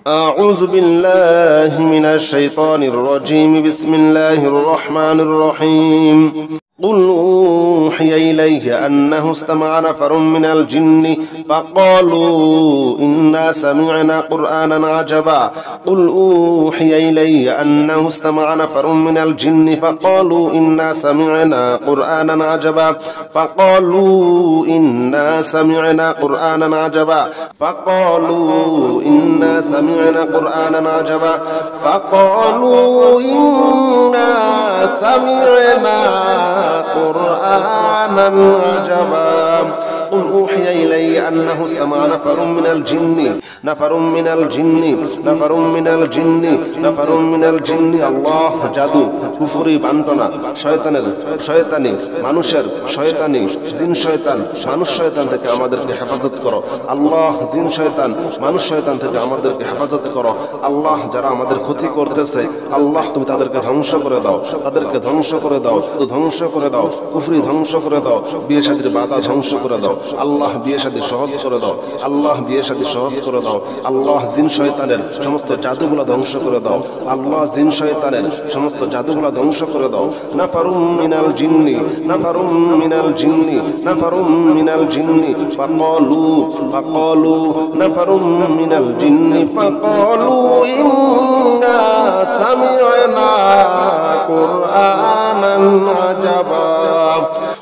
أعوذ بالله من الشيطان الرجيم بسم الله الرحمن الرحيم قل أوحي إلي أنه استمع نفر من الجن فقالوا إنا سمعنا قرآنا عجبا قل أوحي إلي أنه استمع نفر من الجن فقالوا إنا سمعنا قرآنا عجبا فقالوا إنا سمعنا قرآنا عجبا فقالوا إنا سمعنا قرآنا عجبا فقالوا إنا سمعنا قرآنا عجبا قل أوحي إلي أنه استمع نفر من الجن الله জাদু কুফরি বান্টনা শয়তানি মানুষের শয়তানি জিন শয়তান মানুষ শয়তান থেকে আমাদেরকে হেফাজত করো আল্লাহ জিন শয়তান মানুষ শয়তান থেকে আমাদেরকে হেফাজত করো আল্লাহ যারা আমাদের ক্ষতি করতেছে আল্লাহ তুমি তাদেরকে ধ্বংস করে দাও কুফরি ধ্বংস করে দাও বিয়ে শাদীর বাধা ধ্বংস করে দাও আল্লাহ বিয়ে শাদী সহজ করে দাও আল্লাহ জিন শয়তানের সমস্ত জাদুগুলো ধ্বংস করে দাও আল্লাহ জিন শয়তানের সমস্ত জাদুগুলো ধ্বংস করে দাও নাফারুম মিনাল জিন্নি ফাকালু নাফারুম মিনাল জিন্নি ফাকালু ইন্না সামি'না কুরআনান আজাবা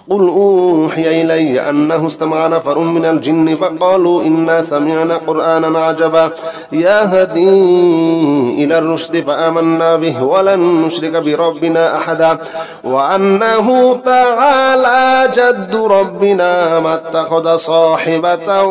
قل أوحي إلي أنه استمع نفر من الجن فقالوا إنا سمعنا قرآنا عجبا يهدي إلى الرشد فآمنا به ولن نشرك بربنا أحدا وأنه تعالى جد ربنا ما اتخذ صاحبة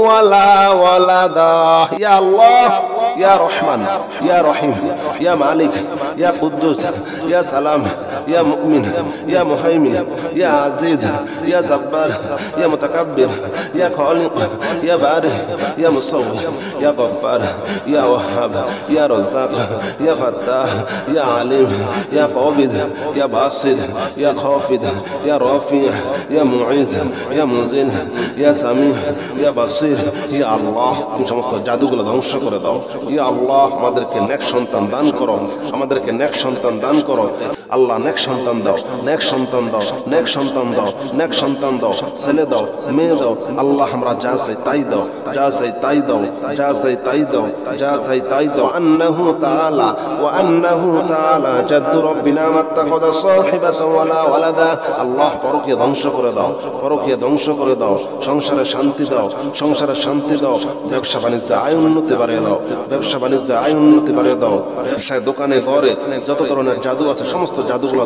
ولا ولدا يا الله يا رحمن يا رحيم يا مالك يا قدوس يا سلام يا مؤمن يا مهيمن يا عزيز يا جبار يا متكبر يا خالق يا بارئ يا مصور يا غفار يا وهاب يا رزاق يا فتاح يا عليم يا قابض يا باسط يا خافض يا رافع يا معز يا منزل يا سميع يا بصير يا الله তুমি সমস্ত জাদুগুলো ধ্বংস করে দাও ইয়া আল্লাহ আমাদেরকে নেক সন্তান দান করো আল্লাহ নেক সন্তান দাও ছেলে দাও মেয়ে দাও আল্লাহ আমরা যা চাই তাই দাও আন্নাহু তাআলা জাদ্দু রব্বিনা মাত্তাখাযা সাহিবাতান ওয়ালা ওয়ালাদা আল্লাহ পরকীয়া ধ্বংস করে দাও সংসারে শান্তি দাও ব্যবসা বাণিজ্যে আয় উন্নতি বাড়িয়ে দাও ব্যবসায় দোকানে ঘরে যত ধরনের জাদু আছে সমস্ত জাদুগুলো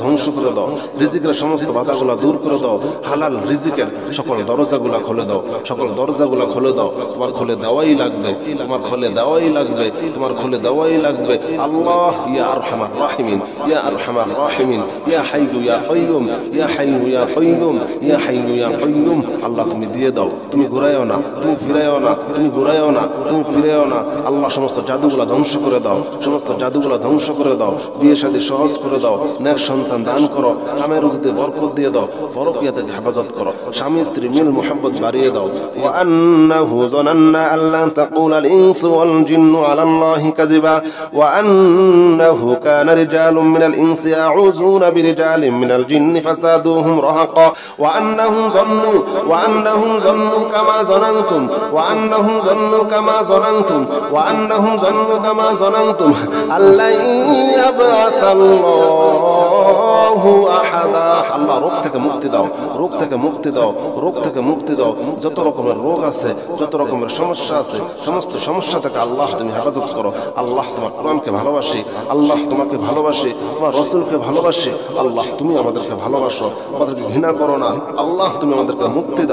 ধ্বংস করে দাও রিজিকের সমস্ত বাধাগুলো দূর করে দাও হালাল রিজিকের সকল দরজাগুলো খুলে দাও তোমার খুলে দেওয়াই লাগবে আল্লাহ ইয়া আরহামার রাহিমিন ইয়া হাইয়ু ইয়া কাইয়্যুম আল্লাহ তুমি দিয়ে দাও তুমি ঘুরায়ও না তুমি ফিরায়ও না আল্লাহ সমস্ত জাদুগুলো ধ্বংস করে দাও বিয়ে শাদী সহজ করে দাও নেক সন্তান দান করো কামে রুজিতে বরকত দিয়ে দাও পরকীয়া থেকে হেফাজত করো স্বামী স্ত্রী মিল মুহাব্বত বাড়িয়ে দাও ওয়া আন্নাহু যানান্না আল্লা তাকুলা আল ইনসু ওয়াল জিন্নু আলা আল্লাহি কাযিবা ওয়া আন্নাহু কানা রিজালুম মিনাল ইনসি ইয়াউযুনা বিরিজালিন মিনাল জিন্নি ফাসাদুহুম রাহাকা ওয়া আন্নাহুম যান্নু কামা যানানতুম আল্লা ইয়াবআসাল্লাহু আহাদা আল্লাহ রোগ থেকে মুক্তি দাও যত রকমের রোগ আছে যত রকমের সমস্যা আছে সমস্ত সমস্যা থেকে আল্লাহ তুমি হেফাজত করো আল্লাহ তোমার কোরআনকে ভালোবাসি আল্লাহ তোমাকে ভালোবাসি তোমার রাসূলকে ভালোবাসি আল্লাহ তুমি আমাদেরকে ভালোবাসো আমাদেরকে ঘৃণা করো না আল্লাহ তুমি আমাদেরকে মুক্তি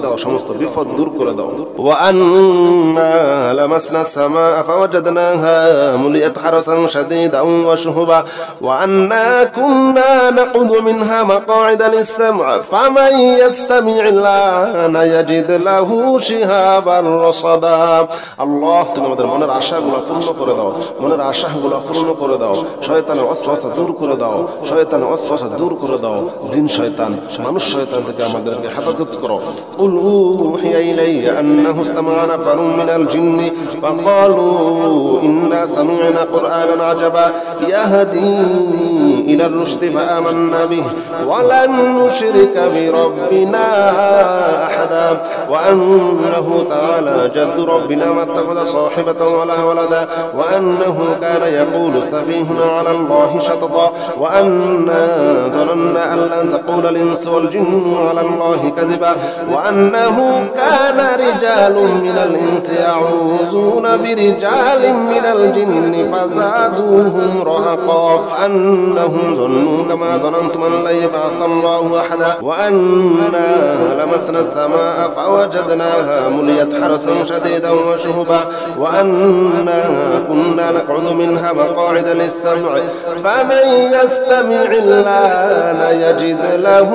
দাও সমস্ত বিপদ দূর করে দাও ওয়া আন্না লামাসনা সামাআ ফাওয়াজাদনাহা মুলিয়াত হারাসান শাদীদান ওয়া শুহুবা ওয়া আন্না কুন্না নাকুদু মিনহা মাকআইদা লিস-সাম'i ফামান ইয়াস্তামি'il আনা ইয়াজিদ লাহু শিহাবান রাসাদা আল্লাহ তুমি আমাদের মনের আশাগুলো পূর্ণ করে দাও শয়তানের ওয়াসওয়াসা দূর করে দাও জিন শয়তান মানুষ শয়তান থেকে আমাদেরকে হেফাজত করো কুল উহিয়া ইলাইয়া আন্নাহু ইসতামা'a নাফারুম نفر من الجن فقالوا إنا سمعنا قرآنا عجبا يهدي إلى الرشد فآمنا به ولن نشرك بربنا أحدا وأنه تعالى جد ربنا ما اتخذ صاحبة ولا ولدا وأنه كان يقول سفيهنا على الله شططا وأنا ظننا أن لن تقول الإنس والجن على الله كذبا وأنه كان رجال من الإنس يعوذون برجال من الجن فزادوهم رهقا وأنهم ظنوا كما ظننتم أن لن يبعث الله أحدا وأنا لمسنا السماء فوجدناها مليت حرسا شديدا وشهبا وأنا كنا نقعد منها مقاعد للسمع فمن يستمع الآن يجد له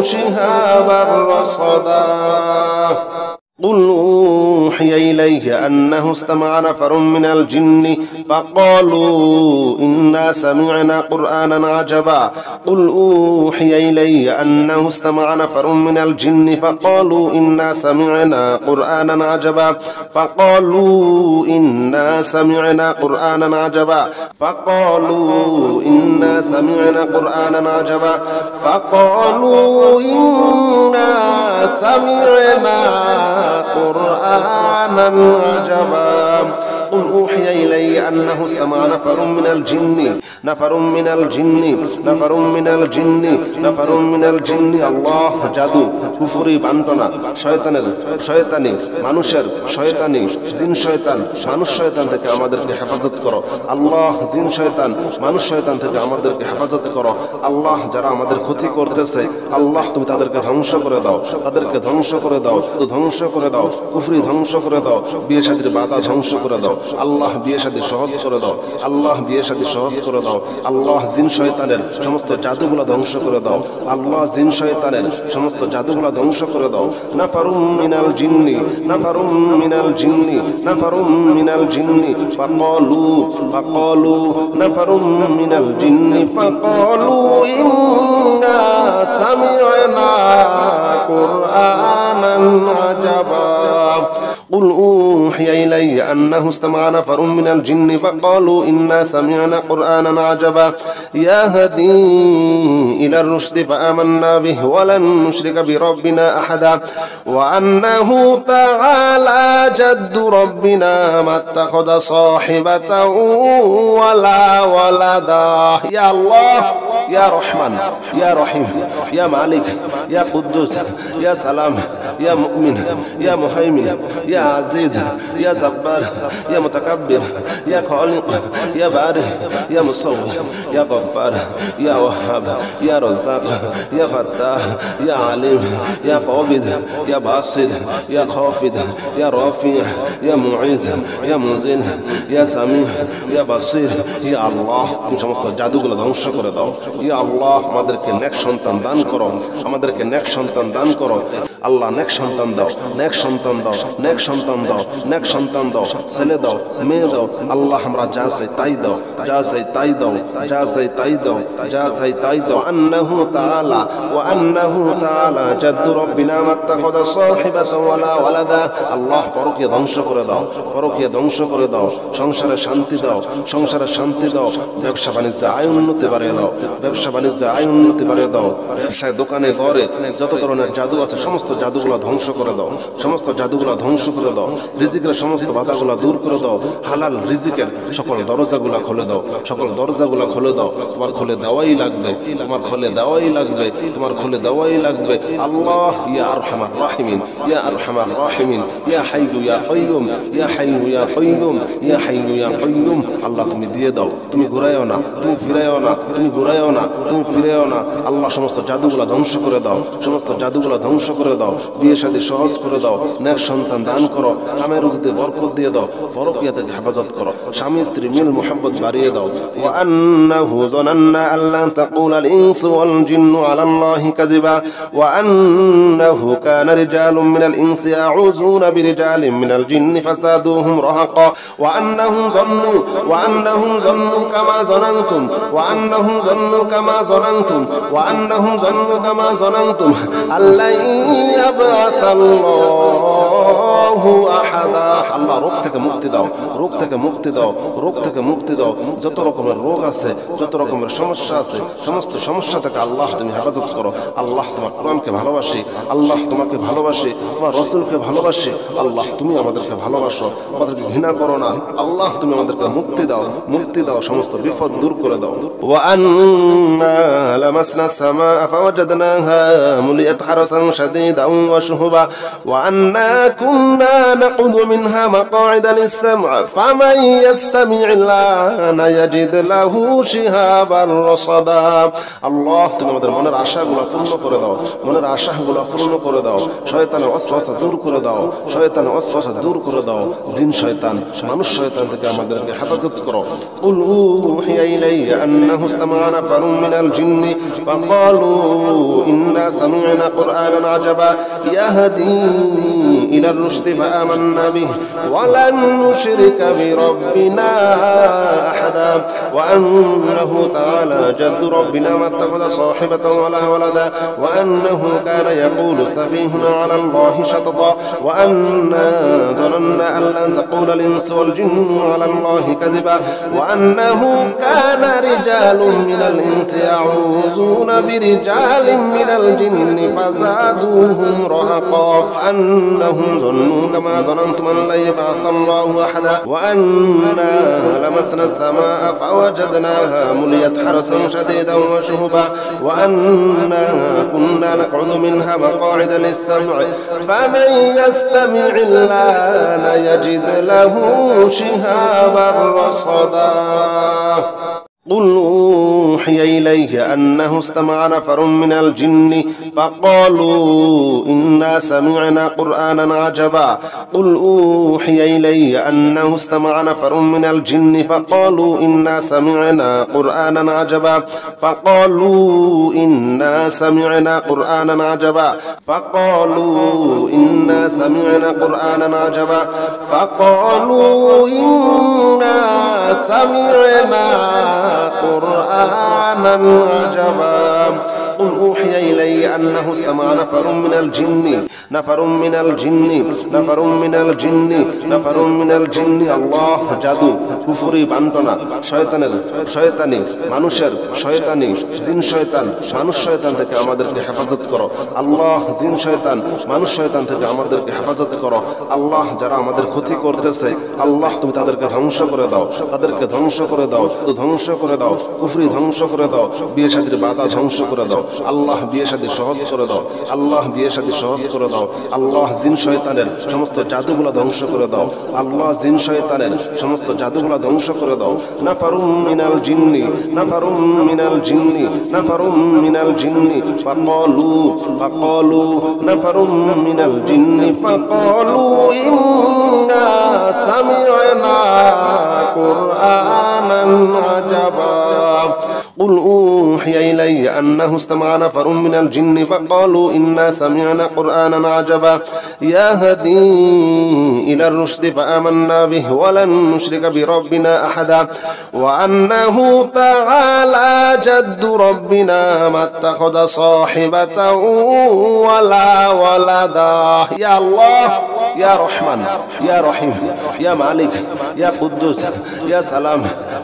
شهابا رصدا قل أوحي إلي أنه استمع نفر من الجن فقالوا إنا سمعنا قرآنا عجبا قل أوحي إلي أنه استمع نفر من الجن فقالوا إنا سمعنا قرآنا عجبا فقالوا إنا سمعنا قرآنا عجبا فقالوا إنا سمعنا قرآنا عجبا فقالوا إنا سمعنا قرآنا عجبا قل أوحي إلي أنه استمع نفر من الجن الله জাদু কুফরি বান্টনা শয়তানি মানুষের শয়তানি জিন শয়তান মানুষ শয়তান থেকে আমাদেরকে হেফাজত করো আল্লাহ জিন শয়তান মানুষ শয়তান থেকে আমাদেরকে হেফাজত করো আল্লাহ যারা আমাদের ক্ষতি করতেছে আল্লাহ তুমি তাদেরকে ধ্বংস করে দাও ধ্বংস করে দাও কুফরি ধ্বংস করে দাও বিয়ে শাদীর বাধা ধ্বংস করে দাও আল্লাহ বিয়ে শাদী সহজ করে দাও আল্লাহ জিন শয়তানের সমস্ত জাদুগুলো ধ্বংস করে দাও আল্লাহ জিন শয়তানের সমস্ত জাদুগুলো ধ্বংস করে দাও নাফারুম মিনাল জিন্নি ফাকালু নাফারুম মিনাল জিন্নি ফাকালু ইন্না সামি'না কুরআনান আজাবা قل أوحي إلي أنه استمع نفر من الجن فقالوا إنا سمعنا قرآنا عجبا يهدي إلى الرشد فآمنا به ولن نشرك بربنا أحدا وأنه تعالى جد ربنا ما اتخذ صاحبة ولا ولدا يا الله يا رحمن يا رحيم يا مالك يا قدوس يا سلام يا مؤمن يا مهيمن يا عزيز يا جبار يا متكبر يا خالق يا بارئ يا مصور يا غفار يا وهاب يا رزاق يا فتاح يا عليم يا قابض يا باسط يا خافض يا رافع يا معز يا منزل يا سميع يا بصير يا الله তুমি সমস্ত জাদুগুলো ধ্বংস করে দাও ইয়া আল্লাহ আমাদেরকে নেক সন্তান দান করো আল্লাহ নেক সন্তান দাও ছেলে দাও মেয়ে দাও আল্লাহ আমরা যা চাই তাই দাও আন্নাহু তাআলা জাদ্দু রব্বিনা মাত্তাখাযা সাহিবাতান ওয়ালা ওয়ালাদা আল্লাহ পরকীয়া ধ্বংস করে দাও সংসারে শান্তি দাও ব্যবসা বাণিজ্যে আয় উন্নতি বাড়িয়ে দাও ব্যবসায় দোকানে ঘরে যত ধরনের জাদু আছে সমস্ত জাদুগুলো ধ্বংস করে দাও রিজিকের সমস্ত বাধাগুলো দূর করে দাও হালাল রিজিকের সকল দরজাগুলো খুলে দাও তোমার খুলে দেওয়াই লাগবে আল্লাহ ইয়া আরহামার রাহিমিন ইয়া হাইয়ু ইয়া কাইয়্যুম আল্লাহ তুমি দিয়ে দাও তুমি ঘুরাইও না তুমি ফিরাইও না আল্লাহ সমস্ত জাদুগুলো ধ্বংস করে দাও বিয়ে শাদী সহজ করে দাও নেক সন্তান দান করো কামে রুজিতে বরকত দিয়ে দাও পরকীয়া থেকে হেফাজত করো স্বামী স্ত্রী মিল মুহাব্বত বাড়িয়ে দাও ওয়া আন্নাহু যানান্না আল্লা তাকুলাল ইনসু ওয়াল জিন্নু আলাল্লাহি কাযিবা ওয়া আন্নাহু কানা রিজালুম মিনাল ইনসি ইয়াউযুনা বিরিজালিন মিনাল জিন্নি ফাসাদুহুম রাহাকা ওয়া আন্নাহুম যান্নু কামা যানানতুম আল্লা ইয়াবআসাল্লাহু আহাদা আল্লাহ রোগ থেকে মুক্তি দাও, রোগ থেকে মুক্তি দাও, রোগ থেকে মুক্তি দাও। যত রকমের রোগ আছে, যত রকমের সমস্যা আছে, সমস্ত সমস্যা থেকে আল্লাহ তুমি হেফাজত করো। আল্লাহ তোমার কোরআনকে ভালোবাসি, আল্লাহ তোমাকে ভালোবাসি, তোমার রাসূলকে ভালোবাসি। আল্লাহ তুমি আমাদেরকে ভালোবাসো, আমাদেরকে ঘৃণা করো না। আল্লাহ তুমি আমাদেরকে মুক্তি দাও, মুক্তি দাও, সমস্ত বিপদ দূর করে দাও। ওয়া আন্না লামাসনা সামা ফাওয়াজাদনাহা মুলিয়াত হারাসান শাদীদান ওয়া শুহুবা ওয়া আন্না কুন্না নাকুদু মিনহা মাকআইদা লিস-সাম'i ফামান ইয়াস্তামি'il আনা ইয়াজিদ লাহু শিহাবান রাসাদা। আল্লাহ তুমি আমাদের মনের আশাগুলো পূর্ণ করে দাও, মনের আশাগুলো পূর্ণ করে দাও। শয়তানের ওয়াসওয়াসা দূর করে দাও, শয়তানের ওয়াসওয়াসা দূর করে দাও। জিন শয়তান, মানুষ শয়তান থেকে আমাদেরকে হেফাজত করো। কুল উহিয়া ইলাইয়া আন্নাহু ইসতামা'a নাফারুম মিনাল জিন্নি ফাকালু ইন্না সামি'না কুরআনান আজাবা ইয়াহদি ইলার রুশদি ফাআমান্না বিহি ওয়া লান নুশরিকা বিরাব্বিনা আহাদা ওয়া আন্নাহু তাআলা জাদ্দু রাব্বিনা মাত্তাখাযা সাহিবাতান ওয়ালা ওয়ালাদা ওয়া আন্নাহু কানা ইয়াকুলু সাফীহুনা আলা আল্লাহি শাতাতা ওয়া আন্না ظننا أن لن تقول الإنس والجن على الله كذبا وأنه كان رجال من الإنس يعوذون برجال من الجن فزادوهم رهقا أنهم ظنوا كما ظننتم أن لن يبعث الله أحدا وأنا لمسنا السماء فوجدناها مليت حرسا شديدا وشهبا وأنا كنا نقعد منها مقاعد للسمع فمن يستمع الآن يجد له شهابا رصدا قل أوحي إليه أنه استمع نفر من الجن فقالوا إنا سمعنا قرآنا عجبا قل أوحي إلي أنه استمع نفر من الجن فقالوا إنا سمعنا قرآنا عجبا فقالوا إنا سمعنا قرآنا عجبا فقالوا إنا سمعنا قرآنا عجبا فقالوا إنا سمعنا قرآنا عجبا قل أوحي إلي أنه استمع نفر من الجن نفر من الجن نفر من الجن نفر من الجن الله জাদু কুফরি বান্টনা শয়তানের শয়তানি মানুষের শয়তানি জিন শয়তান মানুষ শয়তান থেকে আমাদেরকে হেফাজত করো। আল্লাহ জিন শয়তান মানুষ শয়তান থেকে আমাদেরকে হেফাজত করো। আল্লাহ যারা আমাদের ক্ষতি করতেছে আল্লাহ তুমি তাদেরকে ধ্বংস করে দাও, তাদেরকে ধ্বংস করে দাও, ধ্বংস করে দাও, কুফরি ধ্বংস করে দাও, বিয়ে শাদীর বাধা ধ্বংস করে দাও। আল্লাহ বিয়ে শাদী সহজ করে দাও, আল্লাহ বিয়ে শাদী সহজ করে দাও। আল্লাহ জিন শয়তানের সমস্ত জাদুগুলো ধ্বংস করে দাও, আল্লাহ জিন শয়তানের সমস্ত জাদুগুলো ধ্বংস করে দাও। নাফারুম মিনাল জিন্নি নাফারুম মিনাল জিন্নি নাফারুম মিনাল জিন্নি ফাকালু ফাকালু নাফারুম মিনাল জিন্নি ফাকালু ইন্না সামি'না কুরআনান আজাবা قل أوحي إلي أنه استمع نفر من الجن فقالوا إنا سمعنا قرآنا عجبا يهدي إلى الرشد فآمنا به ولن نشرك بربنا أحدا وأنه تعالى جد ربنا ما اتخذ صاحبة ولا ولدا يا الله يا رحمن يا رحيم يا مالك يا قدوس يا سلام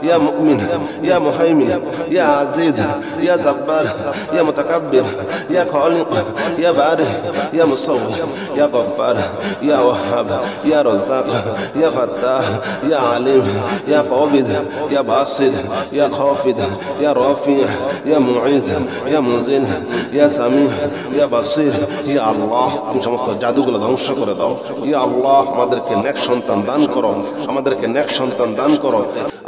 يا مؤمن يا مهيمن يا عزيز يا جبار يا متكبر يا خالق يا بارئ يا مصور يا غفار يا وهاب يا رزاق يا فتاح يا عليم يا قابض يا باسط يا خافض يا رافع يا معز يا منزل يا سميع يا بصير يا الله তুমি সমস্ত জাদুগুলো ধ্বংস করে দাও। ইয়া আল্লাহ আমাদেরকে নেক সন্তান দান করো, আমাদেরকে নেক সন্তান দান করো।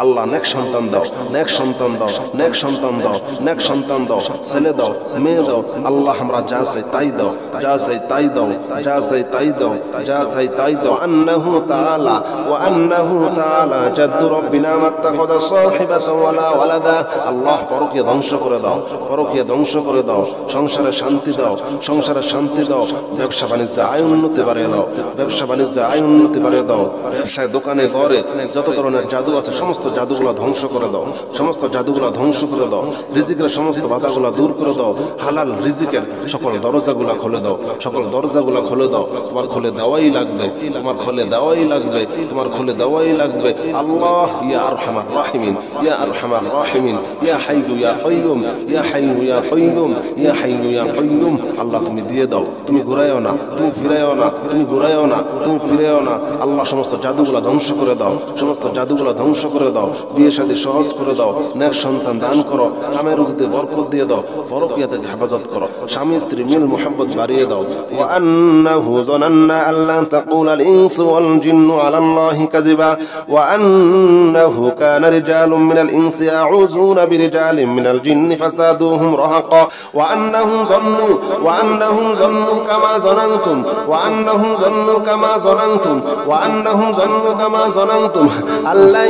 আল্লাহ নেক সন্তান দাও, নেক সন্তান দাও, নেক সন্তান দাও, নেক সন্তান দাও, ছেলে দাও, মেয়ে দাও। আল্লাহ আমরা যা চাই তাই দাও, যা চাই তাই দাও, যা চাই তাই দাও, যা চাই তাই দাও। আন্নাহু তাআলা ওয়া আন্নাহু তাআলা জাদ্দু রাব্বিনা মাত্তাখাযা সাহিবাতান ওয়ালা ওয়ালাদা। আল্লাহ পরকীয়া ধ্বংস করে দাও, পরকীয়া ধ্বংস করে দাও। সংসারে শান্তি দাও, সংসারে শান্তি দাও। ব্যবসা বাণিজ্যে আয় উন্নতি বাড়িয়ে দাও, ব্যবসা বাণিজ্যে আয় উন্নতি বাড়িয়ে দাও, ব্যবসায় দোকানে ঘরে যত ধরনের জাদু আছে সমস্ত জাদুগুলো ধ্বংস করে দাও, সমস্ত জাদুগুলো ধ্বংস করে দাও, রিজিকের সমস্ত বাধাগুলো দূর করে দাও, হালাল রিজিকের সকল দরজাগুলো খুলে দাও, সকল দরজাগুলো খুলে দাও। তোমার খুলে দেওয়াই লাগবে, তোমার খুলে দেওয়াই লাগবে, তোমার খুলে দেওয়াই লাগবে। আল্লাহ ইয়া আরহামার রাহিমিন, ইয়া আরহামার রাহিমিন, ইয়া হাইয়্যু ইয়া কাইয়্যুম, ইয়া হাইয়্যু ইয়া কাইয়্যুম, ইয়া হাইয়্যু ইয়া কাইয়্যুম। আল্লাহ তুমি দিয়ে দাও, তুমি ঘুরাইও না, তুমি ফিরাইও না, তুমি ঘুরাইও না, তুমি ফিরাইও না। আল্লাহ সমস্ত জাদুগুলো ধ্বংস করে দাও, সমস্ত জাদুগুলো ধ্বংস করে দাও। বিয়ে শাদী সহজ করে দাও, নেক সন্তান দান করো, কামের রুজিতে বরকত দিয়ে দাও, পরকীয়া থেকে হেফাজত করো, স্বামী স্ত্রী মিল মুহাব্বত বাড়িয়ে দাও। ওয়া আন্নাহু যানান্না আল্লা তাকুলাল ইনসু ওয়াল জিন্নু আলাল্লাহি কাযিবা ওয়া আন্নাহু কানা রিজালুম মিনাল ইনসি ইয়াউযুনা বিরিজালিম মিনাল জিন্নি ফাসাদুহুম রাহাকা ওয়া আন্নাহুম যান্নু কামা যানানতুম ওয়া আন্নাহুম যান্নু কামা যানানতুম ওয়া আন্নাহুম যান্নু কামা যানানতুম আল্লা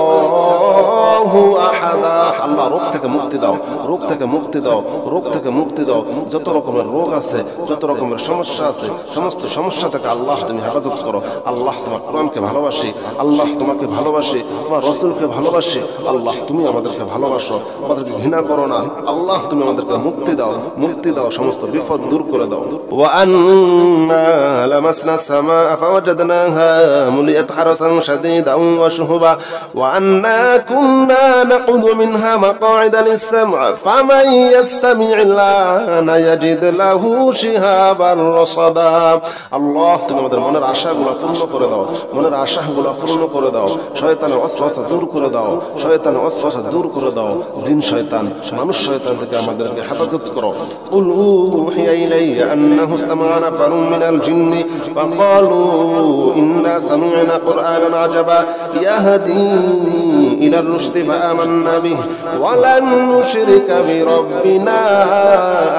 ইয়াবআসাল্লাহু আহাদা। আল্লাহ রোগ থেকে মুক্তি দাও, রোগ থেকে মুক্তি দাও, রোগ থেকে মুক্তি দাও। যত রকমের রোগ আছে, যত রকমের সমস্যা আছে, সমস্ত সমস্যা থেকে আল্লাহ তুমি হেফাজত করো। আল্লাহ তোমার কোরআনকে ভালোবাসি, আল্লাহ তোমাকে ভালোবাসি, তোমার রাসূলকে ভালোবাসি। আল্লাহ তুমি আমাদেরকে ভালোবাসো, আমাদেরকে ঘৃণা করো না। আল্লাহ তুমি আমাদেরকে মুক্তি দাও, মুক্তি দাও, সমস্ত বিপদ দূর করে দাও। ওয়া আন্না লামাসনা সামা ফাওয়াজাদনাহা মুলিয়াত হারাসান শাদীদান ওয়া শুহুবা ওয়া আন্না কুন্না নাকুযু মিনহা মাকআইদা লিস-সাম'i ফামান ইয়াস্তামি'il আনা ইয়াজিদ লাহু শিহাবান রাসাদা। আল্লাহ তুমি আমাদের মনের আশাগুলো পূর্ণ করে দাও, মনের আশাগুলো পূর্ণ করে দাও। শয়তানের ওয়াসওয়াসা দূর করে দাও, শয়তানের ওয়াসওয়াসা দূর করে দাও। জিন শয়তান, মানুষ শয়তান থেকে আমাদেরকে হেফাজত করো। কুল উহিয়া ইলাইয়া আন্নাহু ইসতামা'a নাফারুম মিনাল জিন্নি ফাকালু ইন্না সামি'না কুরআনান আজাবা ইয়াহদি ইলার রুশদি ফাআমান্না বিহি ওয়া লান নুশরিকা বিরাব্বিনা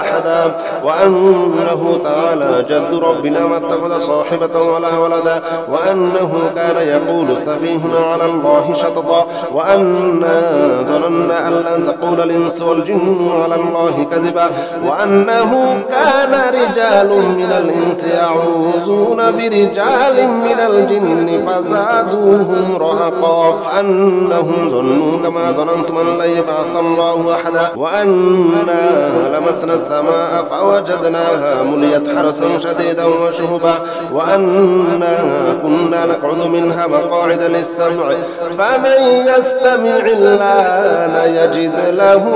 আহাদা ওয়া আন্নাহু তাআলা জাদ্দু রাব্বিনা মাত্তাখাযা সাহিবাতান ওয়ালা ওয়ালাদা ওয়া আন্নাহু কানা ইয়াকুলু সাফীহুনা আলা আল্লাহি শাতাতা ওয়া আন্না যানান্না আন লান তাকুলাল ইনসু ওয়াল জিন্নু আলা আল্লাহি কাযিবা ওয়া আন্নাহু কানা রিজালুম মিনাল ইনসি ইয়াউযুনা বিরিজালিম মিনাল জিন্নি ফাযাদুহুম রাহাকা আন্নাহুম যান্নু কামা যানানতুম আন লা ইয়াবআসাল্লাহু আহাদা ওয়া আন্না লামাসনা সামা'a ফাওয়াজাদনাহা মুলিয়াত হারাসান শাদীদান ওয়া শুহুবা ওয়া আন্না কুন্না নাকউদু মিনহা মাকআইদা লিস-সাম'i ফামান ইয়াস্তামি'il আনা ইয়াজিদ লাহু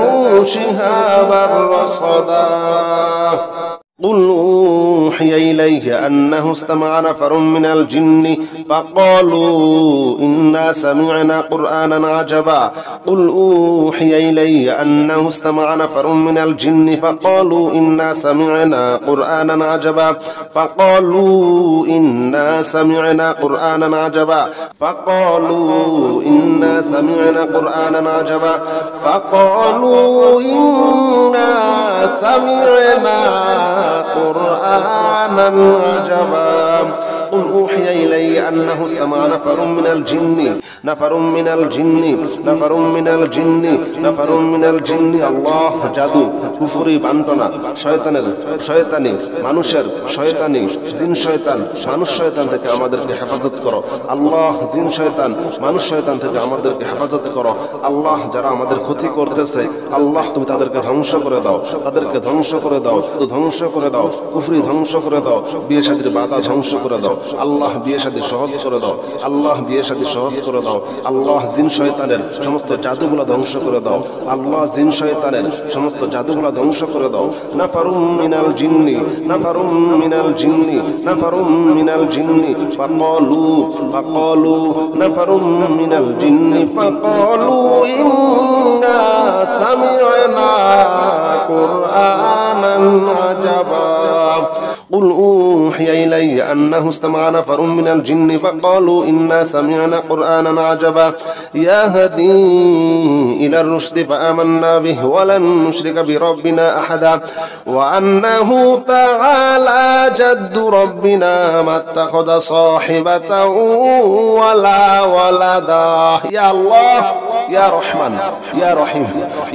শিহাবান রাসাদা। قل أوحي إليه أنه استمع نفر من الجن فقالوا إنا سمعنا قرآنا عجبا قل أوحي إلي أنه استمع نفر من الجن فقالوا إنا سمعنا قرآنا عجبا فقالوا إنا سمعنا قرآنا عجبا فقالوا إنا سمعنا قرآنا عجبا فقالوا إنا سمعنا قرآنا عجبا قل أوحي إلي أنه استمع نفر من الجن نفر من الجن نفر من الجن نفر من الجن الله জাদু কুফরি বান্টনা শয়তানের শয়তানি মানুষের শয়তানি জিন শয়তান মানুষ শয়তান থেকে আমাদেরকে হেফাজত করো। আল্লাহ জিন শয়তান মানুষ শয়তান থেকে আমাদেরকে হেফাজত করো। আল্লাহ যারা আমাদের ক্ষতি করতেছে আল্লাহ তুমি তাদেরকে ধ্বংস করে দাও, তাদেরকে ধ্বংস করে দাও, ধ্বংস করে দাও, কুফরি ধ্বংস করে দাও, বিয়ে শাদীর বাধা ধ্বংস করে দাও। আল্লাহ বিয়ে শাদী সহজ করে দাও, আল্লাহ বিয়ে শাদী সহজ করে দাও। আল্লাহ জিন শয়তানের সমস্ত জাদুগুলো ধ্বংস করে দাও, আল্লাহ জিন শয়তানের সমস্ত জাদুগুলো ধ্বংস করে দাও। নাফারুম মিনাল জিন্নি নাফারুম মিনাল জিন্নি নাফারুম মিনাল জিন্নি ফাকালু নাফারুম মিনাল জিন্নি ফাকালু ইন্না সামি'না কুরআনান আজাবা قل أوحي إلي أنه استمع نفر من الجن فقالوا إنا سمعنا قرآنا عجبا يهدي إلى الرشد فآمنا به ولن نشرك بربنا أحدا وأنه تعالى جد ربنا ما اتخذ صاحبة ولا ولدا. يا الله ইয়া রহমান, ইয়া রহিম,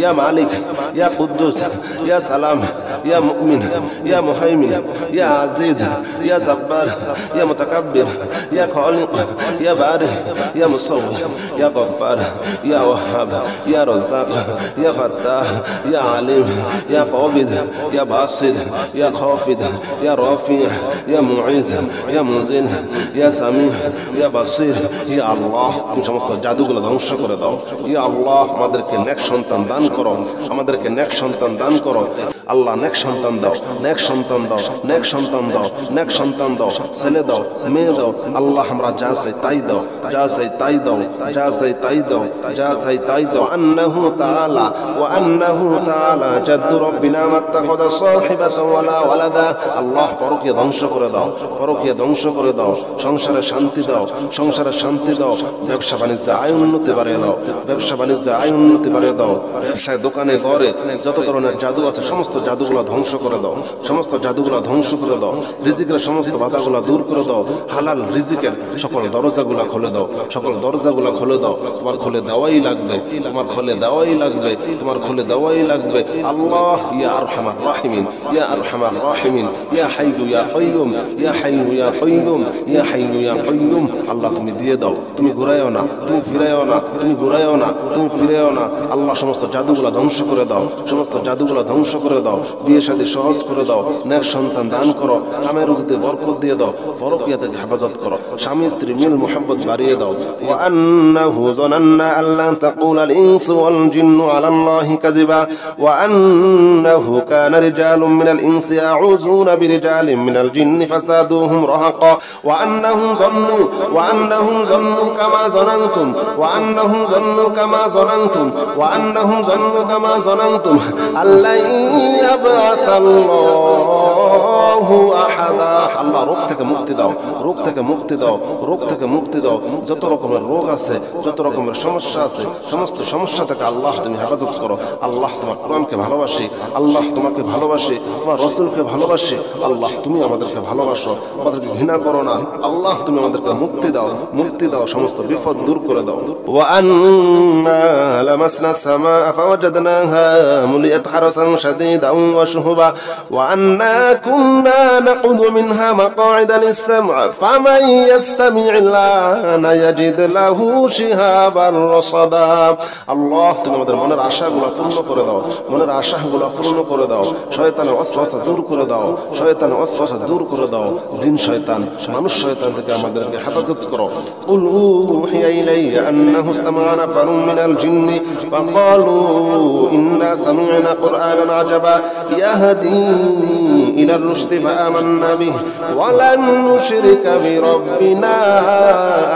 ইয়া মালিক, ইয়া কুদ্দুস, ইয়া সালাম, ইয়া মুমিন, ইয়া মুহাইমিন, ইয়া আজিজ, ইয়া জব্বার, ইয়া মুতাকাব্বির, ইয়া খালিক, ইয়া বারি, ইয়া মুসাওwir, ইয়া গফফার, ইয়া ওয়াহ্হাব, ইয়া রাজ্জাক, ইয়া ফাত্তাহ, ইয়া আলিম, ইয়া কাবিদ, ইয়া বাসিদ, ইয়া খাফিদ, ইয়া রাফি', ইয়া মুঈজ, ইয়া মুযিল, ইয়া সামি', ইয়া বাসির। ইয়া আল্লাহ, তুমি সমস্ত জাদুগুলো ধ্বংস করে দাও। ইয়া আল্লাহ, আমাদেরকে নেক সন্তান দান করো, আমাদেরকে নেক সন্তান দান করো। আল্লাহ নেক সন্তান দাও, নেক সন্তান দাও, নেক সন্তান দাও, নেক সন্তান দাও, ছেলে দাও, মেয়ে দাও। আল্লাহ আমরা যা চাই তাই দাও, যা চাই তাই দাও, যা চাই তাই দাও, যা চাই তাই দাও। আন্নাহু তাআলা ওয়া আন্নাহু তাআলা জাদ্দু রাব্বিনা মাত্তাখাযা সাহিবাতান ওয়ালা ওয়ালাদা। আল্লাহ পরকীয়া ধ্বংস করে দাও, পরকীয়া ধ্বংস করে দাও, সংসারে শান্তি দাও, সংসারে শান্তি দাও, ব্যবসা বাণিজ্যে আয় উন্নতি বাড়িয়ে দাও, ব্যবসা বাণিজ্যে আয় উন্নতি বাড়িয়ে দাও। ব্যবসায় দোকানে ঘরে যত ধরনের জাদু আছে সমস্ত জাদুগুলো ধ্বংস করে দাও, সমস্ত জাদুগুলো ধ্বংস করে দাও। রিজিকের সমস্ত বাধাগুলো দূর করে দাও, হালাল রিজিকের সকল দরজাগুলো খুলে দাও, সকল দরজাগুলো খুলে দাও। তোমার খুলে দেওয়াই লাগবে, তোমার খুলে দেওয়াই লাগবে, তোমার খুলে দেওয়াই লাগবে। আল্লাহ ইয়া আরহামার রাহিমিন, ইয়া আরহামার রাহিমিন, ইয়া হাইয়্যু ইয়া কাইয়্যুম, ইয়া হাইয়্যু ইয়া কাইয়্যুম, ইয়া হাইয়্যু ইয়া কাইয়্যুম। আল্লাহ তুমি দিয়ে দাও, তুমি ঘুরাইও না, তুমি ফিরাইও না, তুমি ঘুরাইও না, তুমি ফিরাইও না। আল্লাহ সমস্ত জাদুগুলো ধ্বংস করে দাও, সমস্ত জাদুগুলো ধ্বংস করে দাও। বিয়ে শাদী সহজ করে দাও, নেক সন্তান দান করো, কামে রুজিতে বরকত দিয়ে দাও, পরকীয়া থেকে হেফাজত করো, স্বামী স্ত্রী মিল মুহাব্বত বাড়িয়ে দাও। ওয়া আন্নাহু যানান্না আল্লা তাকুলাল ইনসু ওয়াল জিন্নু আলাল্লাহি কাযিবা ওয়া আন্নাহু কানা রিজালুম মিনাল ইনসি ইয়াউযুনা বিরিজালিম মিনাল জিন্নি ফাসাদুহুম রাহাকা ওয়া আন্নাহুম যান্নু কামা যানানতুম ওয়া আন্নাহুম যান্নু কামা যানানতুম ওয়া আন্নাহুম যান্নু কামা যানানতুম আল্লা ইয়াবআসাল্লাহু আহাদা। আল্লাহ রোগ থেকে মুক্তি দাও, রোগ থেকে মুক্তি দাও, রোগ থেকে মুক্তি দাও। যত রকমের রোগ আছে, যত রকমের সমস্যা আছে, সমস্ত সমস্যা থেকে আল্লাহ তুমি হেফাজত করো। আল্লাহ তোমার কোরআনকে ভালোবাসি, আল্লাহ তোমাকে ভালোবাসি, তোমার রাসূলকে ভালোবাসি। আল্লাহ তুমি আমাদেরকে ভালোবাসো, আমাদেরকে ঘৃণা করো না। আল্লাহ তুমি আমাদেরকে মুক্তি দাও, মুক্তি দাও, সমস্ত বিপদ দূর করে দাও। ওয়া আন্না লামাসনা সামাআ ফাওয়াজাদনাহা মুলিয়াত হারাসান শাদীদান ওয়া শুহুবা ওয়া আন্না কুন্না নাকুদু মিনহা মাকআইদা লিস-সাম'i ফামান ইয়াস্তামি'il আনা ইয়াজিদ লাহু শিহাবার রাসাদা। আল্লাহ তুমি আমাদের মনের আশাগুলো পূর্ণ করে দাও, মনের আশাগুলো পূর্ণ করে দাও। শয়তানের ওয়াসওয়াসা দূর করে দাও, শয়তানের ওয়াসওয়াসা দূর করে দাও। জিন শয়তান, মানুষ শয়তান থেকে আমাদেরকে হেফাজত করো। কুল উহিয়া ইলাইয়া আন্নাহু ইসতামা'a নাফারুম মিনাল জিন্নি ফাকালু ইন্না সামি'না কুরআনান আজাবা ইয়াহদি ইলার রুশদি ফাআমান্না বিহি ওয়া লান নুশরিকা বিরাব্বিনা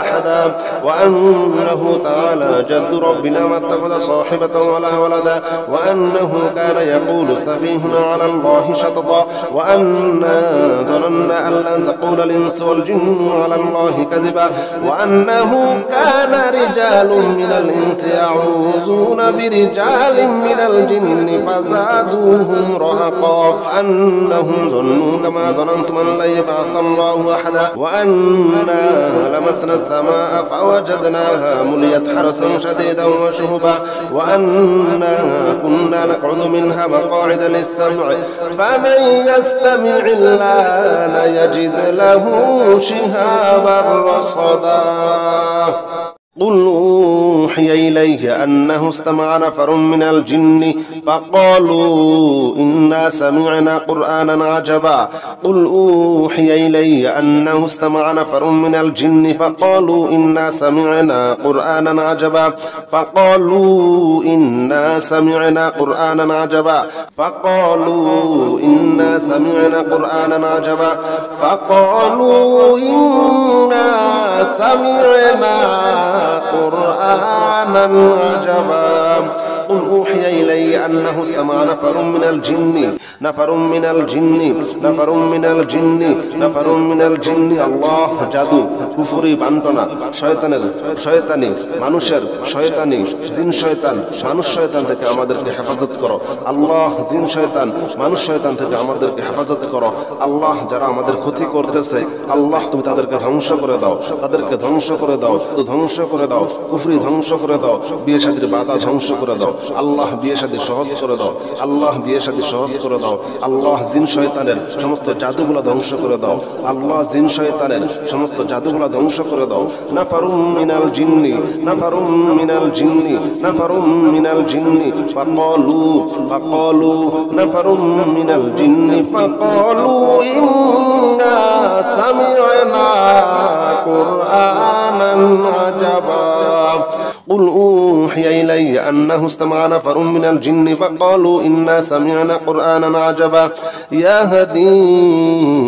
আহাদা ওয়া আন্নাহু তাআলা জাদ্দু রাব্বিনা মাত্তাখাযা সাহিবাতান ওয়ালা ওয়ালাদা ওয়া আন্নাহু কানা ইয়াকুলু সাফীহুনা আলা আল্লাহি শাতাতা ওয়া আন্না যানান্না আন লান তাকুলাল ইনসু ওয়াল জিন্নু আলা আল্লাহি কাযিবা ওয়া আন্নাহু কানা রিজালুম মিনাল ইনসি ইয়াউযুনা বিরিজালিম মিনাল জিন্নি ফাযাদুহুম রাহাকা আন্নাহুম যান্নু কামা যানানতুম আন লা ইয়াবআসাল্লাহু আহাদা ওয়া আন্না লামাসনা সামাআ ফাওয়াজাদনাহা মুলিয়াত হারাসান শাদীদান ওয়া শুহুবা ওয়া আন্না কুন্না নাকউদু মিনহা মাকআইদা লিস-সাম'i ফামান ইয়াস্তামি'il আনা ইয়াজিদ লাহু শিহাবার রাসাদা। قل أوحي إلي أنه استمع نفر من الجن فقالوا إنا سمعنا قرآنا عجبا قل أوحي إلي أنه استمع نفر من الجن فقالوا إنا سمعنا قرآنا عجبا فقالوا إنا سمعنا قرآنا عجبا فقالوا إنا سمعنا قرآنا عجبا فقالوا إنا سمعنا قرآنا عجبا قل أوحي إلي أنه استمع نفر من الجن আল্লাহ জাদু কুফরি বান্টনা শয়তানি মানুষের শয়তানি জিন শয়তান মানুষ শয়তান থেকে আমাদেরকে হেফাজত করো আল্লাহ জিন শয়তান মানুষ শয়তান থেকে আমাদেরকে হেফাজত করো আল্লাহ যারা আমাদের ক্ষতি করতেছে আল্লাহ তুমি তাদেরকে ধ্বংস করে দাও কুফরি ধ্বংস করে দাও বিয়ে শাদীর বাধা ধ্বংস করে দাও আল্লাহ বিয়ে শাদী সহজ করে দাও আল্লাহ জিন শয়তানের সমস্ত জাদুগুলো ধ্বংস করে দাও আল্লাহ জিন শয়তানের সমস্ত জাদুগুলো ধ্বংস করে দাও নাফারুম মিনাল জিন্নি ফাকালু নাফারুম মিনাল জিন্নি ফাকালু ইন্না সামি'না কুরআনান আজাবা قل أوحي إلي أنه استمع نفر من الجن فقالوا إنا سمعنا قرآنا عجبا يهدي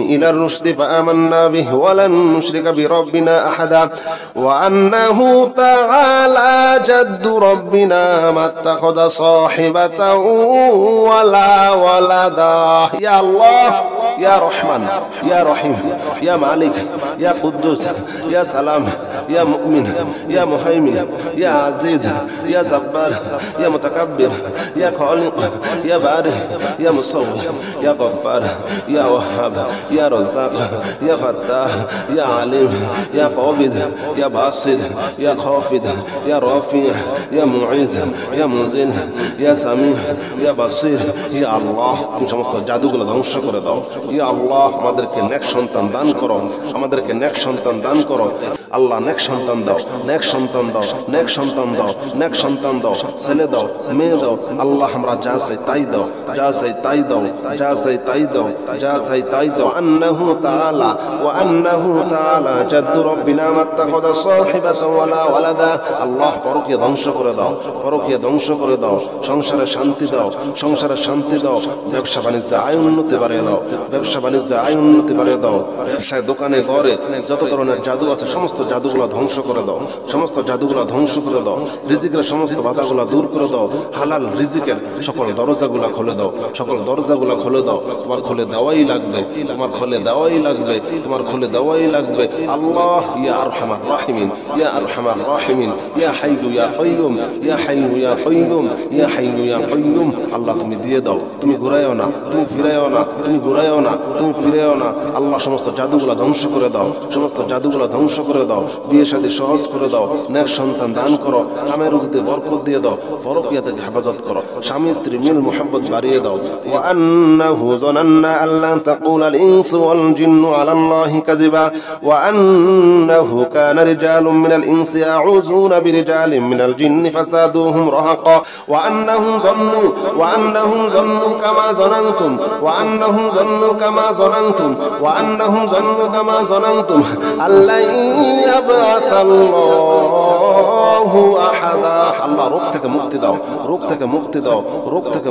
إلى الرشد فآمنا به ولن نشرك بربنا أحدا وأنه تعالى جد ربنا ما اتخذ صاحبة ولا ولدا يا الله يا رحمن يا رحيم يا مالك يا قدوس يا سلام يا مؤمن يا مهيمن يا عزيز يا جبار يا متكبر يا خالق يا بارئ يا مصور يا غفار يا وهاب يا رزاق يا فتاح يا عليم يا قابض يا باسط يا خافض يا رافع يا معز يا منزل يا سميع يا بصير يا الله তুমি সমস্ত জাদুগুলো ধ্বংস করে দাও ইয়া আল্লাহ আমাদেরকে নেক সন্তান দান করো আল্লাহ নেক সন্তান দাও ছেলে দাও মেয়ে দাও আল্লাহ আমরা যা চাই তাই দাও আন্নাহু তাআলা জাদ্দু রব্বিনা মাত্তাখাযা সাহিবাতান ওয়ালা ওয়ালাদা আল্লাহ পরকীয়া ধ্বংস করে দাও সংসারে শান্তি দাও ব্যবসা বাণিজ্য আয় উন্নতি বাড়িয়ে দাও ব্যবসায় দোকানে ঘরে যত ধরনের জাদু আছে সমস্ত জাদুগুলো ধ্বংস করে দাও রিজিকের সমস্ত বাধাগুলো দূর করে দাও হালাল রিজিকের সকল দরজাগুলো খুলে দাও তোমার খুলে দেওয়াই লাগবে আল্লাহ ইয়া আরহামার রাহিমিন ইয়া হাইয়্যু ইয়া কাইয়্যুম আল্লাহ তুমি দিয়ে দাও তুমি ঘুরাইও না তুমি ফিরাইও না আল্লাহ সমস্ত জাদুগুলো ধ্বংস করে দাও বিয়ে শাদী সহজ করে দাও নেক সন্তান দান করো কামের রুজিতে বরকত দিয়ে দাও পরকীয়া থেকে হেফাজত করো স্বামী স্ত্রী মিল মুহাব্বত বাড়িয়ে দাও ওয়া আন্নাহু যানান্না আল্লা তাকুলাল ইনসু ওয়াল জিন্নু আলাল্লাহি কাযিবা ওয়া আন্নাহু কানা রিজালুম মিনাল ইনসি ইয়াউযুনা বিরিজালিন মিনাল জিন্নি ফাসাদুহুম রাহাকা ওয়া আন্নাহুম যান্নু কামা যানানতুম আল্লা ইয়াবআসাল্লাহু আহাদা আল্লাহ রোগ থেকে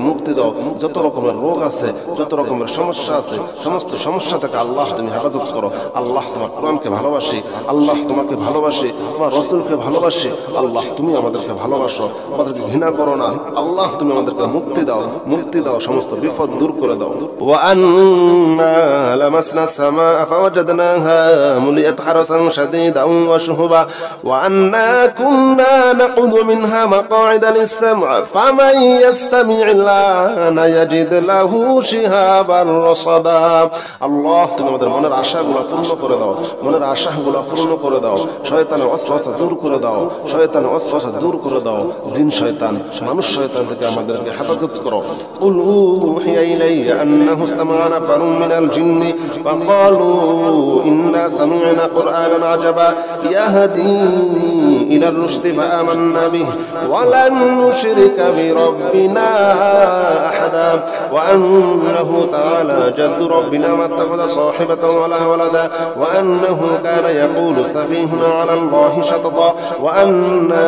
মুক্তি দাও যত রকমের রোগ আছে যত রকমের সমস্যা আছে সমস্ত সমস্যা থেকে আল্লাহ তুমি হেফাজত করো আল্লাহ তোমার কোরআনকে ভালোবাসি আল্লাহ তোমাকে ভালোবাসি তোমার রাসূলকে ভালোবাসি আল্লাহ তুমি আমাদেরকে ভালোবাসো আমাদেরকে ঘৃণা করো না আল্লাহ তুমি আমাদেরকে মুক্তি দাও সমস্ত বিপদ দূর করে দাও ওয়া আন্না লামাসনা সামা ফাওয়াজাদনাহা মুলিয়াত হারাসান শাদীদান ওয়া শুহুবা ওয়া আন্না কুন্না নাকুদু মিনহা মাকআইদা লিস-সাম'i ফামান ইয়াস্তামি'িল্লাহা ইয়াজিদ লাহু শিহাবান রাসাদা আল্লাহ তুমি আমাদের মনের আশাগুলো পূর্ণ করে দাও শয়তানের ওয়াসওয়াসা দূর করে দাও জিন শয়তান মানুষ শয়তান থেকে আমাদেরকে হেফাজত করো কুল উহিয়া ইলাইয়া আন্নাহু ইসতামা'a নাফারুম মিনাল জিন্নি ফাকালু ইন্না সামি'না কুরআনান আজাবা ইয়াহদি ইলার রুশদি ফাআমান্না বিহি ওয়া লান নুশরিকা বিরাব্বিনা আহাদা ওয়া আন্নাহু তাআলা জাদ্দু রব্বিনা মাত্তাখাযা সাহিবাতান ওয়ালা ওয়ালাদা ওয়া আন্নাহু কানা ইয়াকুলু সাফীহুনা আলা আল্লাহি শাততা ওয়া আন্না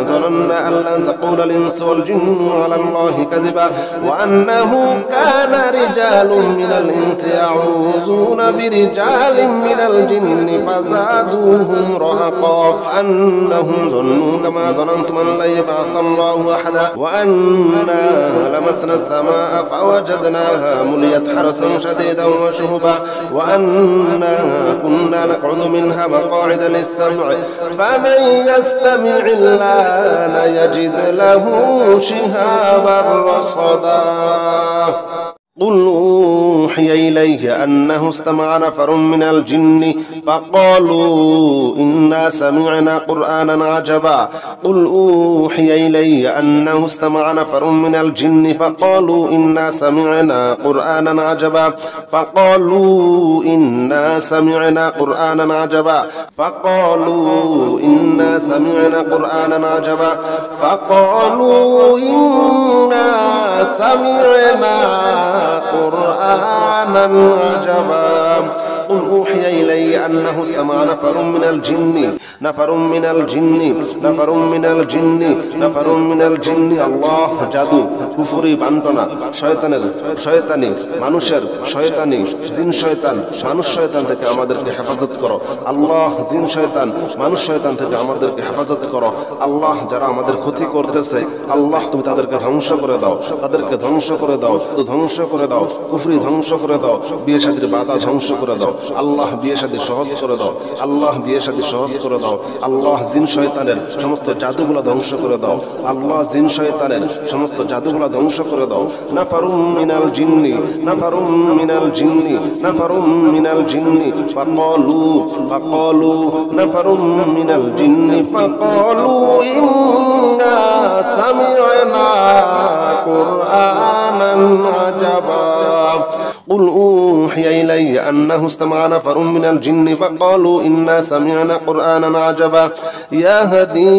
যানান্না আন লান তাকুলাল ইনসু ওয়াল জিন্নু আলা আল্লাহি কাযিবা ওয়া আন্নাহু কানা রিজালুম মিনাল ইনসি ইয়াউযুনা বিরিজালিন মিনাল জিন্নি ফাযাদুহুম রাহাকা আন্নাহু وأنهم ظنوا كما ظننتم أن لن يبعث الله أحدا وأنا لمسنا السماء فوجدناها مليت حرسا شديدا وشهبا وأنا كنا نقعد منها مقاعد للسمع فمن يستمع الآن يجد له شهابا رصدا قل أوحي إلي أنه استمع نفر من الجن فقالوا إنا سمعنا قرآنا عجبا قل أوحي إلي أنه استمع نفر من الجن فقالوا إنا سمعنا قرآنا عجبا فقالوا إنا سمعنا قرآنا عجبا فقالوا إنا سمعنا قرآنا عجبا فقالوا إنا سمعنا قرآنا عجبا قل أوحي إلي أنه استمع نفر من الجن الله জাদু কুফরি বান্টনা শয়তানি মানুষের শয়তানি জিন শয়তান মানুষ শয়তান থেকে আমাদেরকে হেফাজত করো আল্লাহ জিন শয়তান মানুষ শয়তান থেকে আমাদেরকে হেফাজত করো আল্লাহ যারা আমাদের ক্ষতি করতেছে আল্লাহ তুমি তাদেরকে ধ্বংস করে দাও কুফরি ধ্বংস করে দাও বিয়ে শাদীর বাধা ধ্বংস করে দাও আল্লাহ বিয়ে শাদী সহজ করে দাও আল্লাহ জিন শয়তানের সমস্ত জাদুগুলো ধ্বংস করে দাও আল্লাহ জিন শয়তানের সমস্ত জাদুগুলো ধ্বংস করে দাও নাফারুম মিনাল জিন্নি ফাকালু নাফারুম মিনাল জিন্নি ফাকালু ইন্না সামি'না কুরআনান আজাবা قل أوحي إلي أنه استمع نفر من الجن فقالوا إنا سمعنا قرآنا عجبا يهدي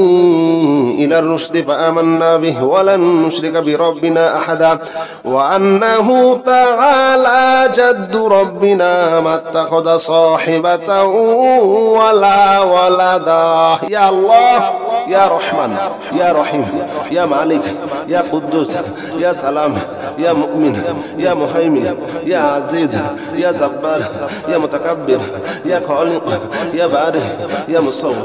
إلى الرشد فآمنا به ولن نشرك بربنا أحدا وأنه تعالى جد ربنا ما اتخذ صاحبة ولا ولدا يا الله يا رحمن يا رحيم يا مالك يا قدوس يا سلام يا مؤمن يا مهيمن يا عزيز يا جبار يا متكبر يا خالق يا بارئ يا مصور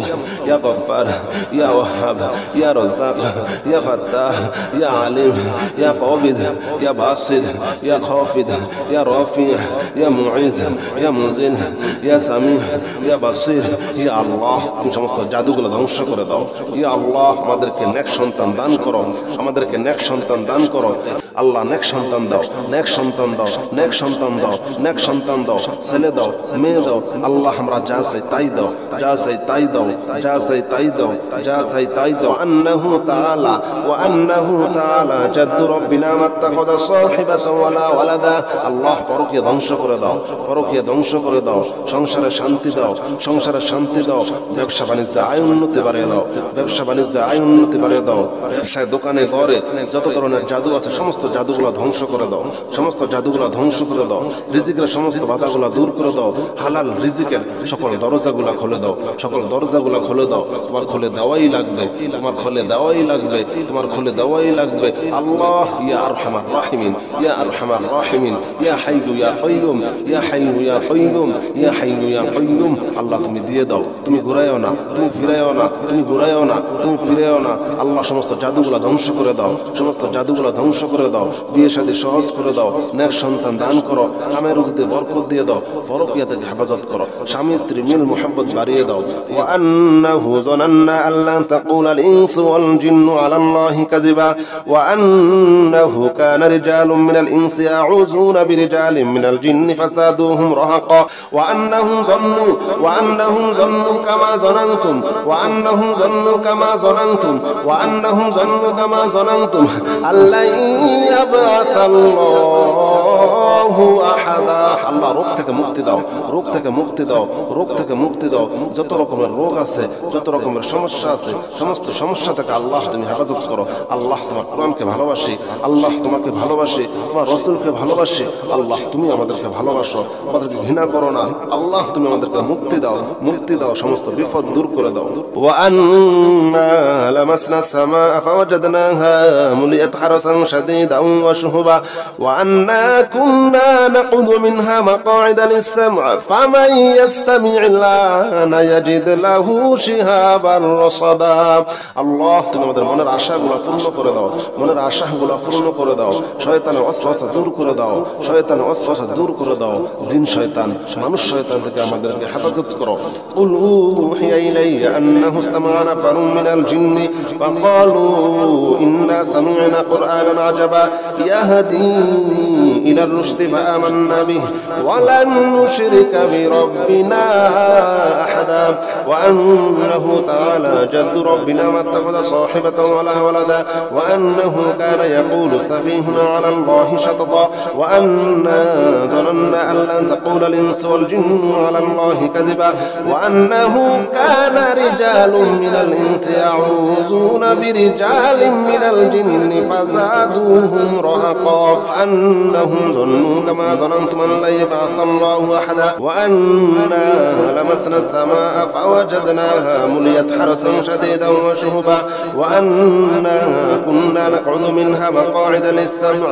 يا غفار يا وهاب يا رزاق يا فتاح يا عليم يا قابض يا باسط يا خافض يا رافع يا معز يا منزل يا سميع يا بصير يا الله তুমি সমস্ত জাদুগুলো ধ্বংস করে দাও ইয়া আল্লাহ আমাদেরকে নেক সন্তান দান করো আল্লাহ নেক সন্তান দাও ছেলে দাও মেয়ে দাও আল্লাহ আমরা যা চাই তাই দাও আন্নাহু তাআলা জাদ্দু রব্বিনা মাত্তাখাযা সাহিবাতান ওয়ালা ওয়ালাদা আল্লাহ পরকীয়া ধ্বংস করে দাও সংসারে শান্তি দাও ব্যবসা বাণিজ্যে আয় উন্নতি বাড়িয়ে দাও ব্যবসায় দোকানে ঘরে যত ধরনের জাদু আছে সমস্ত জাদুগুলো ধ্বংস করে দাও রিজিকের সমস্ত বাধাগুলো দূর করে দাও হালাল রিজিকের সকল দরজাগুলো খুলে দাও তোমার খুলে দেওয়াই লাগবে আল্লাহ ইয়া আরহামার রাহিমিন ইয়া হাইয়্যু ইয়া কাইয়্যুম আল্লাহ তুমি দিয়ে দাও তুমি ঘুরায়ও না তুমি ফিরায়ও না আল্লাহ সমস্ত জাদুগুলো ধ্বংস করে দাও বিয়ে শাদী সহজ করে দাও নেক সন্তান দান করো কামের রুজিতে বরকত দিয়ে দাও পরকীয়া থেকে হেফাজত করো স্বামী স্ত্রী মিল মুহাব্বত বাড়িয়ে দাও ওয়া আন্নাহু যানান্না আল্লা তাকুলাল ইনসু ওয়াল জিন্নু আলাল্লাহি কাযিবা ওয়া আন্নাহু কানা রিজালুম মিনাল ইনসি ইয়াউযুনা বিরিজালিন মিনাল জিন্নি ফাসাদুহুম রাহাকা ওয়া আন্নাহুম যান্নু কামা যানানতুম আল্লা ইয়াবআসাল্লাহু আহাদা আল্লাহ রোগ থেকে মুক্তি দাও যত রকমের রোগ আছে যত রকমের সমস্যা আছে সমস্ত সমস্যা থেকে আল্লাহ তুমি হেফাজত করো আল্লাহ তোমার কোরআনকে ভালোবাসি আল্লাহ তোমাকে ভালোবাসি তোমার রাসূলকে ভালোবাসি আল্লাহ তুমি আমাদেরকে ভালোবাসো আমাদেরকে ঘৃণা করো না আল্লাহ তুমি আমাদেরকে মুক্তি দাও সমস্ত বিপদ দূর করে দাও ওয়া আন্না লামাসনা সামা ফাওয়াজাদনাহা মুলিয়াত হারাসান শাদীদান ওয়া শুহুবা ওয়া আন্না كنا نقعد منها مقاعد للسمع فمن يستمع الآن يجد له شهابا رصدا আল্লাহ তুমি আমাদের মনের আশাগুলো পূর্ণ করে দাও, মনের আশাগুলো পূর্ণ করে দাও, শয়তানের ওয়াসওয়াসা দূর করে দাও, শয়তানের ওয়াসওয়াসা দূর করে দাও, জিন শয়তান মানুষ শয়তান থেকে আমাদেরকে হেফাজত করো। قل أوحي إلي أنه استمع نفر من الجن فقالوا إنا سمعنا قرآنا عجبا يهدي إلى الرشد فآمنا به ولن نشرك بربنا أحدا وأنه تعالى جد ربنا ما اتخذ صاحبة ولا ولدا وأنه كان يقول سفيهنا على الله شططا وأنا ظننا أن لن تقول الإنس والجن على الله كذبا وأنه كان رجال من الإنس يعوذون برجال من الجن فزادوهم رهقا أنهم ظنوا كما ظننتم أن لن يبعث الله أحدا وأنا لمسنا السماء فوجدناها مليت حرسا شديدا وشهبا وأنا كنا نقعد منها مقاعد للسمع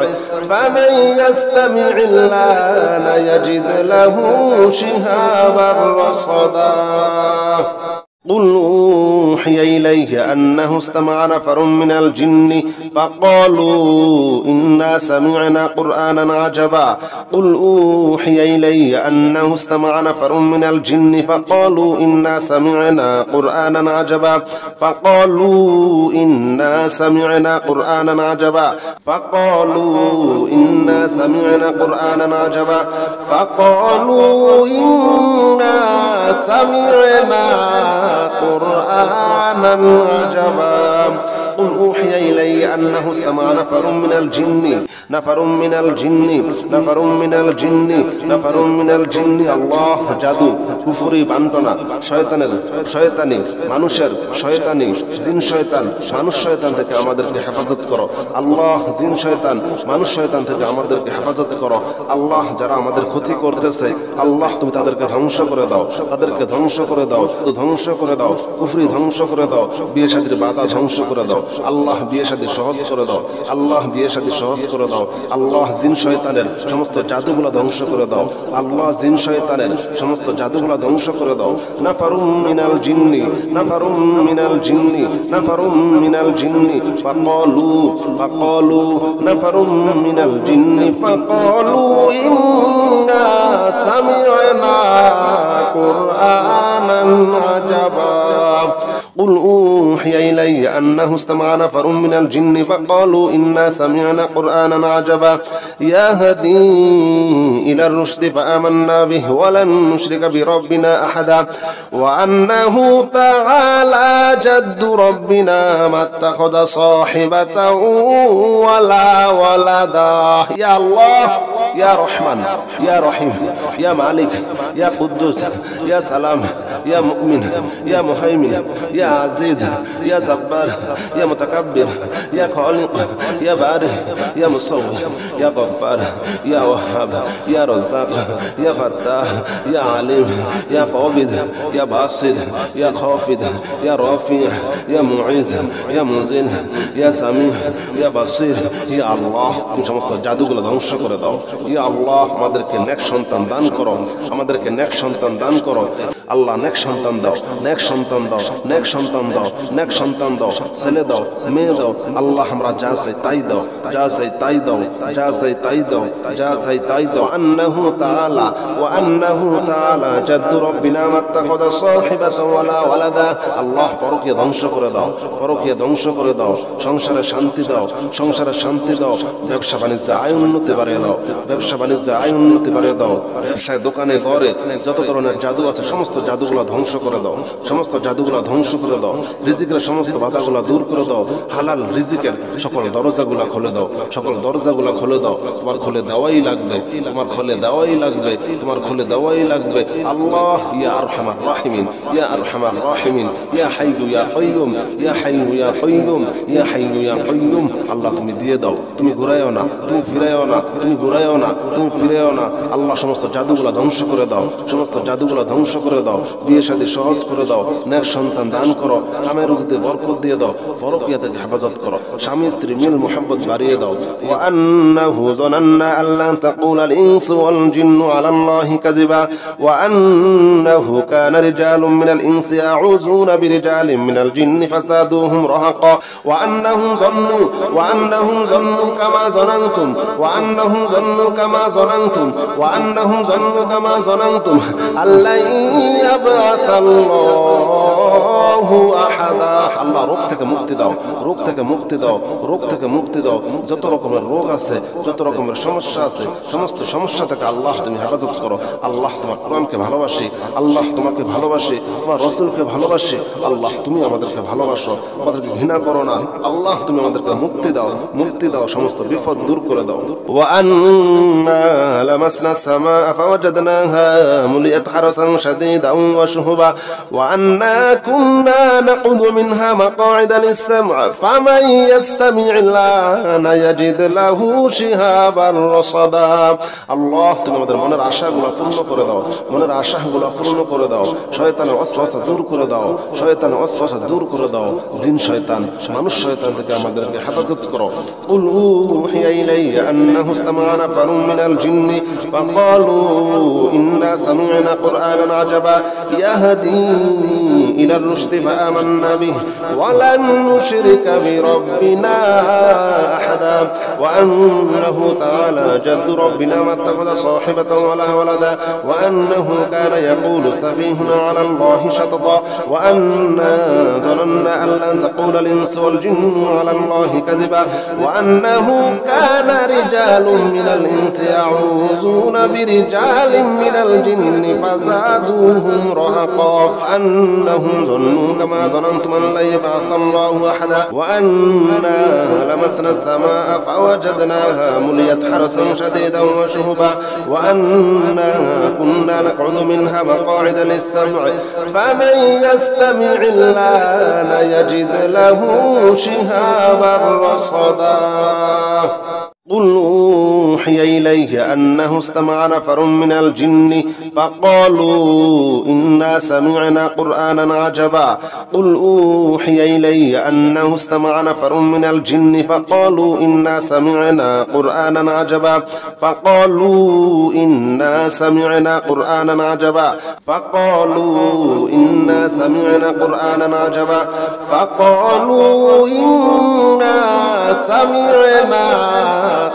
فمن يستمع الآن يجد له شهابا رصدا قل أوحي إليه أنه استمع نفر من الجن فقالوا إنا سمعنا قرآنا عجبا قل أوحي إلي أنه استمع نفر من الجن فقالوا إنا سمعنا قرآنا عجبا فقالوا إنا سمعنا قرآنا عجبا فقالوا إنا سمعنا قرآنا عجبا فقالوا إنا سمعنا قرآنا عجبا قل أوحي إلي أنه استمع نفر من الجن نفر من الجن نفر من الجن نفر من الجن الله জাদু কুফরি বান্টনা শয়তানের শয়তানি মানুষের শয়তানি জিন শয়তান মানুষ শয়তান থেকে আমাদেরকে হেফাজত করো আল্লাহ জিন শয়তান মানুষ শয়তান থেকে আমাদেরকে হেফাজত করো আল্লাহ যারা আমাদের ক্ষতি করতেছে আল্লাহ তুমি তাদেরকে ধ্বংস করে দাও তাদেরকে ধ্বংস করে দাও ধ্বংস করে দাও কুফরি ধ্বংস করে দাও বিয়ে শাদীর বাধা ধ্বংস করে দাও আল্লাহ বিয়ে শাদী সহজ করে দাও আল্লাহ বিয়ে শাদী সহজ করে দাও আল্লাহ জিন শয়তানের সমস্ত জাদুগুলো ধ্বংস করে দাও আল্লাহ জিন শয়তানের সমস্ত জাদুগুলো ধ্বংস করে দাও নাফারুম মিনাল জিন্নি নাফারুম মিনাল জিন্নি নাফারুম মিনাল জিন্নি ফাকালু নাফারুম মিনাল জিন্নি ফাকালু ইন্না সামি'না কুরআনান আজাবা قل أوحي إلي أنه استمع نفر من الجن فقالوا إنا سمعنا قرآنا عجبا يهدي إلى الرشد فآمنا به ولن نشرك بربنا أحدا وأنه تعالى جد ربنا ما اتخذ صاحبة ولا ولدا يا الله يا رحمن يا رحيم يا مالك يا قدوس يا سلام يا مؤمن يا مهيمن يا عزيز يا جبار يا متكبر يا خالق يا بارئ يا مصور يا غفار يا وهاب يا رزاق يا فتاح يا عليم يا قابض يا باسط يا خافض يا رافع يا معز يا منزل يا سميع يا بصير يا الله তুমি সমস্ত জাদুগুলো ধ্বংস করে দাও ইয়া আল্লাহ আমাদেরকে নেক সন্তান দান করো আমাদেরকে নেক সন্তান দান করো আল্লাহ নেক সন্তান দাও নেক সন্তান দাও নেক সন্তান দাও নেক সন্তান দাও ছেলে দাও মেয়ে দাও আল্লাহ আমরা যা চাই তাই দাও যা চাই তাই দাও যা চাই তাই দাও যা চাই তাই দাও আন্নাহু তাআলা ওয়া আন্নাহু তাআলা জাদ্দু রব্বিনা মাত্তাখাযা সাহিবাতান ওয়ালা ওয়ালাদা আল্লাহ পরকীয়া ধ্বংস করে দাও পরকীয়া ধ্বংস করে দাও সংসারে শান্তি দাও সংসারে শান্তি দাও ব্যবসা বাণিজ্য আয় উন্নতি বাড়িয়ে দাও ব্যবসা বাণিজ্য আয় উন্নতি বাড়িয়ে দাও ব্যবসায় দোকানে ঘরে যত ধরনের জাদু আছে সমস্ত জাদুগুলো ধ্বংস করে দাও সমস্ত জাদুগুলো ধ্বংস করে দাও রিজিকের সমস্ত বাধাগুলো দূর করে দাও হালাল রিজিকের সকল দরজাগুলো খুলে দাও সকল দরজাগুলো খুলে দাও তোমার খুলে দেওয়াই লাগবে তোমার খুলে দেওয়াই লাগবে তোমার খুলে দেওয়াই লাগবে আল্লাহ ইয়া আরহামার রাহিমিন ইয়া আরহামার রাহিমিন ইয়া হাইয়ু ইয়া কাইয়ুম ইয়া হাইয়ু ইয়া কাইয়ুম ইয়া হাইয়ু ইয়া কাইয়ুম আল্লাহ তুমি দিয়ে দাও তুমি ঘুরায়ও না তুমি ফিরায়ও না তুমি ঘুরায়ও না তুমি ফিরায়ও না আল্লাহ সমস্ত জাদুগুলো ধ্বংস করে দাও সমস্ত জাদুগুলো ধ্বংস করে দাও বিয়ে শাদী সহজ করে দাও নেক সন্তান দান করো, কামে রুজিতে বরকত দিয়ে দাও, পরকীয়া থেকে হেফাজত করো, স্বামী স্ত্রী মিল মুহাব্বত বাড়িয়ে দাও। ওয়া আন্নাহু যানান্না আল্লা তাকুলাল ইনসু ওয়াল জিন্নু আলাল্লাহি কাযিবা ওয়া আন্নাহু কানা রিজালুম মিনাল ইনসি ইয়াউযুনা বিরিজালিম মিনাল জিন্নি ফাসাদুহুম রাহাকা ওয়া আন্নাহুম যান্নু কামা যানানতুম ওয়া আন্নাহুম যান্নু কামা যানানতুম ওয়া আন্নাহুম যান্নু কামা যানানতুম আল্লা ইয়াবআসাল্লাহু আহাদা। আল্লাহ রোগ থেকে মুক্তি দাও, রোগ থেকে মুক্তি দাও, রোগ থেকে মুক্তি দাও। যত রকমের রোগ আছে, যত রকমের সমস্যা আছে, সমস্ত সমস্যা থেকে আল্লাহ তুমি হেফাজত করো। আল্লাহ তোমার কোরআনকে ভালোবাসি, আল্লাহ তোমাকে ভালোবাসি, তোমার রাসূলকে ভালোবাসি। আল্লাহ তুমি আমাদেরকে ভালোবাসো, আমাদেরকে ঘৃণা করো না। আল্লাহ তুমি আমাদেরকে মুক্তি দাও, মুক্তি দাও, সমস্ত বিপদ দূর করে দাও। ওয়া আন্না লামাসনা সামা ফাওয়াজাদনাহা মুলিয়াত হারাসান শাদীদান ওয়া শুহুবা ওয়া আন্না কুন্না নাকুদু মিনহা মাকআইদা লিস-সাম'i ফামান ইয়াস্তামি'il আনা ইয়াজিদ লাহু শিহাবান রাসাদা। আল্লাহ তুমি আমাদের মনের আশাগুলো পূর্ণ করে দাও, মনের আশাগুলো পূর্ণ করে দাও। শয়তানের ওয়াসওয়াসা দূর করে দাও, শয়তানের ওয়াসওয়াসা দূর করে দাও। জিন শয়তান, মানুষ শয়তান থেকে আমাদেরকে হেফাজত করো। কুল উহিয়া ইলাইয়া আন্নাহু ইসতামা'a নাফারুম মিনাল জিন্নি ফাকালু ইন্না সামি'না কুরআনান আজাবা ইয়াহদি ইলার রুশদি ফাআমান্না বিহি ওয়া লান নুশরিকা বিরাব্বিনা আহাদা ওয়া আন্নাহু তাআলা জাদ্দু রাব্বিনা মাত্তাখাযা সাহিবাতান ওয়ালা ওয়ালাদা ওয়া আন্নাহু কানা ইয়াকুলু সাফীহুনা আলা আল্লাহি শাতাতা ওয়া আন্না যানান্না আন লান তাকুলাল ইনসু ওয়াল জিন্নু আলা আল্লাহি কাযিবা ওয়া আন্নাহু কানা রিজালুম মিনাল ইনসি ইয়াউযুনা বিরিজালিম মিনাল জিন্নি ফাযাদুহুম রাহাকা আন্নাহুম যান্নু কামা যানানতুম আন লা ইয়াবআসাল্লাহু আহাদা ওয়া আন্না লামাসনা as-samaa'a fawajadnaha muliyat harasan shadidan wa shuhuba wa anna kunna naq'udu minha maq'ida lis-sam'i faman yastami' al-lana yajid lahu shihaban rasada. قل أوحي إلي أنه استمع نفر من الجن فقالوا إنا سمعنا قرآنا عجبا قل أوحي إلي أنه استمع نفر من الجن فقالوا إنا سمعنا قرآنا عجبا فقالوا إنا سمعنا قرآنا عجبا فقالوا إنا سمعنا قرآنا عجبا فقالوا إنا سمعنا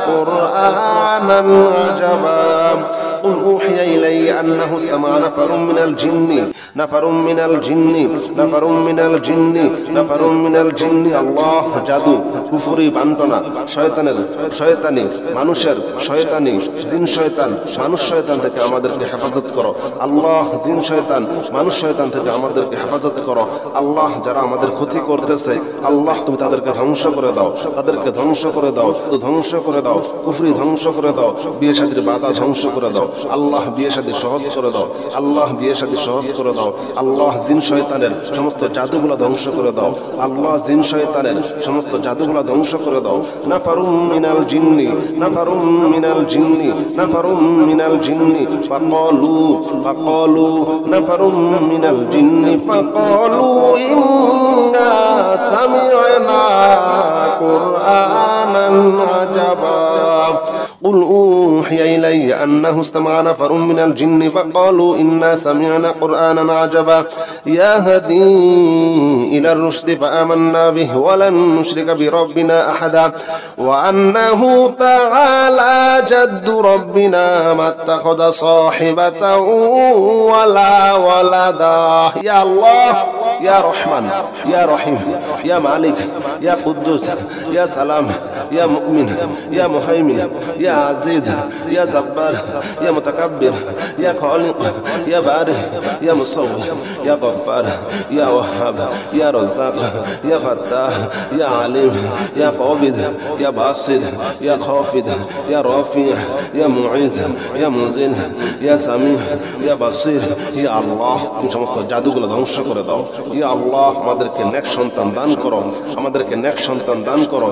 قرآنا عجبا قل أوحي إلي أنه استمع نفر من الجن نفر من الجن نفر من الجن نفر من الجن الله জাদু কুফরি বান্টনা শয়তানের শয়তানি মানুষের শয়তানি জিন শয়তান মানুষ শয়তান থেকে আমাদেরকে হেফাজত করো আল্লাহ জিন শয়তান মানুষ শয়তান থেকে আমাদেরকে হেফাজত করো আল্লাহ যারা আমাদের ক্ষতি করতেছে আল্লাহ তুমি তাদেরকে ধ্বংস করে দাও তাদেরকে ধ্বংস করে দাও ধ্বংস করে দাও কুফরি ধ্বংস করে দাও বিয়ে শাদীর বাধা ধ্বংস করে দাও আল্লাহ বিয়ে শাদী সহজ করে দাও আল্লাহ বিয়ে শাদী সহজ করে দাও আল্লাহ জিন শয়তানের সমস্ত জাদুগুলো ধ্বংস করে দাও আল্লাহ জিন শয়তানের সমস্ত জাদুগুলো ধ্বংস করে দাও নাফারুম মিনাল জিন্নি নাফারুম মিনাল জিন্নি নাফারুম মিনাল জিন্নি ফাকালু নাফারুম মিনাল জিন্নি ফাকালু ইন্না সামি'না কুরআনান আজাবা قل أوحي إلي أنه استمع نفر من الجن فقالوا إنا سمعنا قرآنا عجبا يهدي إلى الرشد فآمنا به ولن نشرك بربنا أحدا وأنه تعالى جد ربنا ما اتخذ صاحبة ولا ولدا يا الله يا رحمن يا رحيم يا مالك يا قدوس يا سلام يا مؤمن يا مهيمن يا عزيز يا جبار يا متكبر يا خالق يا بارئ يا مصور يا غفار يا وهاب يا رزاق يا فتاح يا عليم يا قابض يا باسط يا خافض يا رافع يا معز يا مذل يا سميع يا بصير يا الله তুমি সমস্ত জাদুগুলো ধ্বংস করে দাও ইয়া আল্লাহ আমাদেরকে নেক সন্তান দান করো আমাদেরকে নেক সন্তান দান করো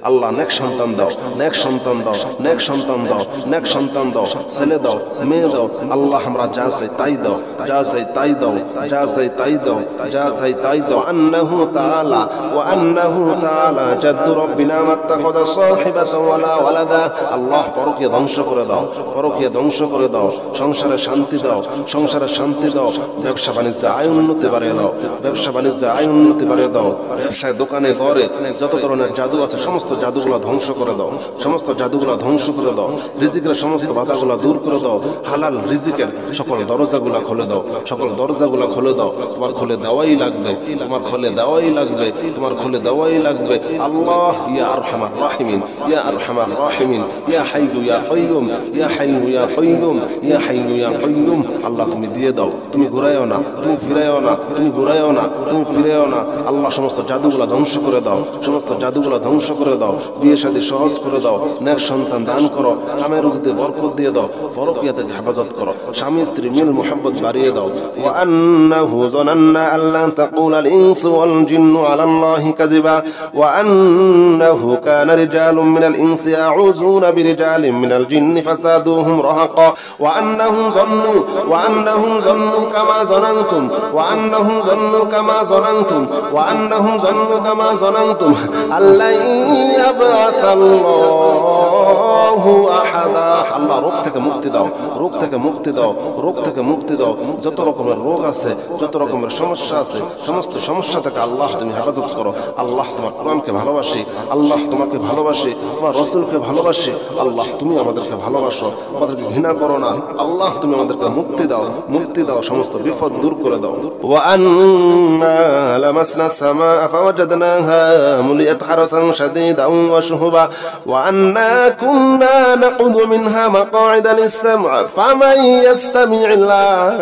আল্লাহ নেক সন্তান দাও, নেক সন্তান দাও, নেক সন্তান দাও, নেক সন্তান দাও, ছেলে দাও, মেয়ে দাও। আল্লাহ আমরা যা চাই তাই দাও, যা চাই তাই দাও, যা চাই তাই দাও, যা চাই তাই দাও। আন্নাহু তাআলা ওয়া আন্নাহু তাআলা জাদ্দু রাব্বিনা মাত্তাখাযা সাহিবাতান ওয়ালা ওয়ালাদা। আল্লাহ পরকীয়া ধ্বংস করে দাও, পরকীয়া ধ্বংস করে দাও, সংসারে শান্তি দাও, সংসারে শান্তি দাও, ব্যবসা বাণিজ্যে আয় উন্নতি বাড়িয়ে দাও, ব্যবসা বাণিজ্যে আয় উন্নতি বাড়িয়ে দাও। ব্যবসায় দোকানে ঘরে যত ধরনের জাদু আছে সমস্ত জাদুগুলো ধ্বংস করে দাও, সমস্ত জাদুগুলো ধ্বংস করে দাও। রিজিকের সমস্ত বাধাগুলো দূর করে দাও, হালাল রিজিকের সকল দরজাগুলো খুলে দাও, সকল দরজাগুলো খুলে দাও। তোমার খুলে দেওয়াই লাগবে, তোমার খুলে দেওয়াই লাগবে, তোমার খুলে দেওয়াই লাগবে। আল্লাহ ইয়া আরহামার রাহিমিন, ইয়া আরহামার রাহিমিন, ইয়া হাইয়্যু ইয়া কাইয়্যুম, ইয়া হাইয়্যু ইয়া কাইয়্যুম, ইয়া হাইয়্যু ইয়া কাইয়্যুম। আল্লাহ তুমি দিয়ে দাও, তুমি ঘুরাইও না, তুমি ফিরাইও না, তুমি ঘুরাইও না, তুমি ফিরাইও না। আল্লাহ সমস্ত জাদুগুলো ধ্বংস করে দাও, সমস্ত জাদুগুলো ধ্বংস করে দাও। বিয়ে শাদী সহজ করে দাও, নেক সন্তান দান করো, কামে রুজিতে বরকত দিয়ে দাও, পরকীয়া থেকে হেফাজত করো, স্বামী স্ত্রী মিল মুহাব্বত বাড়িয়ে দাও। ওয়া আন্নাহু যানান্না আল্লা তাকুলাল ইনসু ওয়াল জিন্নু আলাল্লাহি কাযিবা ওয়া আন্নাহু কানা রিজালুম মিনাল ইনসি ইয়াউযুনা বিরিজালিম মিনাল জিন্নি ফাসাদুহুম রাহাকা ওয়া আন্নাহুম যান্নু কামা যানানতুম ওয়া আন্নাহুম যান্নু কামা যানানতুম ওয়া আন্নাহুম যান্নু কামা যানানতুম আল্লা ইয়াবআসাল্লাহু আহাদা। আল্লাহ রোগ থেকে মুক্তি দাও, রোগ থেকে মুক্তি দাও, রোগ থেকে মুক্তি দাও। যত রকমের রোগ আছে, যত রকমের সমস্যা আছে, সমস্ত সমস্যা থেকে আল্লাহ তুমি হেফাজত করো। আল্লাহ তোমার কোরআনকে ভালোবাসি, আল্লাহ তোমাকে ভালোবাসি, তোমার রাসূলকে ভালোবাসি। আল্লাহ তুমি আমাদেরকে ভালোবাসো, আমাদেরকে ঘৃণা করো না। আল্লাহ তুমি আমাদেরকে মুক্তি দাও, মুক্তি দাও, সমস্ত বিপদ দূর করে দাও। ওয়া আন্না লামাসনা সামাআ ফাওয়াজাদনাহা মুলিয়াত হারাসান শাদীদান ওয়া শুহুবা ওয়া আন্না কুন্না নাকুযু মিনহা মাকআইদা লিস-সাম'i ফামান ইয়াস্তামি'il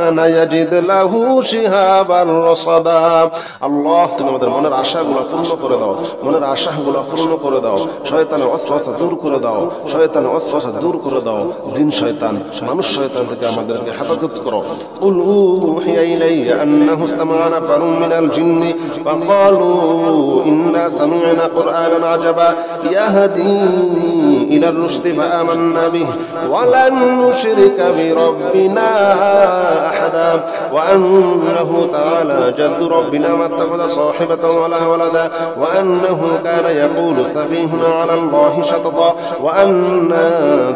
আনা ইয়াজিদ লাহু শিহাবান রাসাদা। আল্লাহ তুমি আমাদের মনের আশাগুলো পূর্ণ করে দাও, মনের আশাগুলো পূর্ণ করে দাও। শয়তানের ওয়াসওয়াসা দূর করে দাও, শয়তানের ওয়াসওয়াসা দূর করে দাও। জিন শয়তান, মানুষ শয়তান থেকে আমাদেরকে হেফাজত করো। কুল উহিয়া ইলাইয়া আন্নাহু ইসতামা'a নাফারুম মিনাল জিন্নি ফাকালু ইন্না সামি'না কুরআনান আজাবা ইয়াহদি ইলার রুশদি ফাআমান্না বিহি ওয়া লান নুশরিকা বিরাব্বিনা আহাদা ওয়া আন্নাহু তাআলা জাদ্দু রাব্বিনা মাত্তাখাযা সাহিবাতান ওয়ালা ওয়ালাদা ওয়া আন্নাহু কানা ইয়াকুলু সাফীহুনা আলা আল্লাহি শাতাতা ওয়া আন্না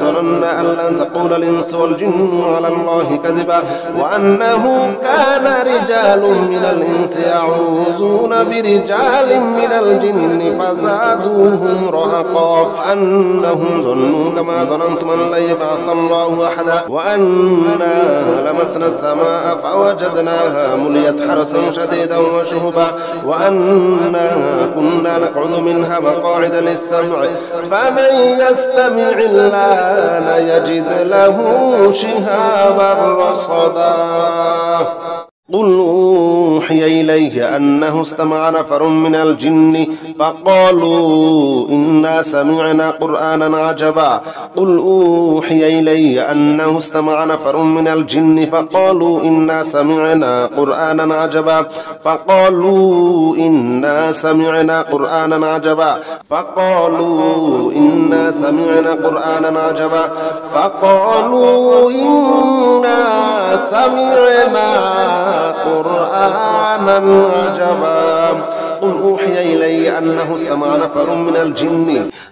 যানান্না আন লান তাকুলাল ইনসু ওয়াল জিন্নু আলা আল্লাহি কাযিবা ওয়া আন্নাহু কানা রিজালুম মিনাল ইনসি ইয়াউযুনা বিরিজালিম মিনাল জিন্নি ফাযাদুহুম রাহাকা আন্নাহুম যান্নু কামা যানানতুম আন লা ইয়াবআসাল্লাহু আহাদা ওয়া আন্না লামাসনা সামাআ ফাওয়াজাদনাহা মুলিয়াত হারাসান শাদীদান ওয়া শুহুবা ওয়া আন্না কুন্না নাকউদু মিনহা মাকআইদা লিস-সাম'i ফামান ইয়াস্তামি'il আনা ইয়াজিদ লাহু শিহাবান রাসাদা। قل أوحي إلي أنه استمع نفر من الجن فقالوا إنا سمعنا قرآنا عجبا قل أوحي إلي أنه استمع نفر من الجن فقالوا إنا سمعنا قرآنا عجبا فقالوا إنا سمعنا قرآنا عجبا فقالوا إنا سمعنا قرآنا عجبا فقالوا إنا سمعنا قرآنا عجبا قل أوحي إلي أنه استمع نفر من الجن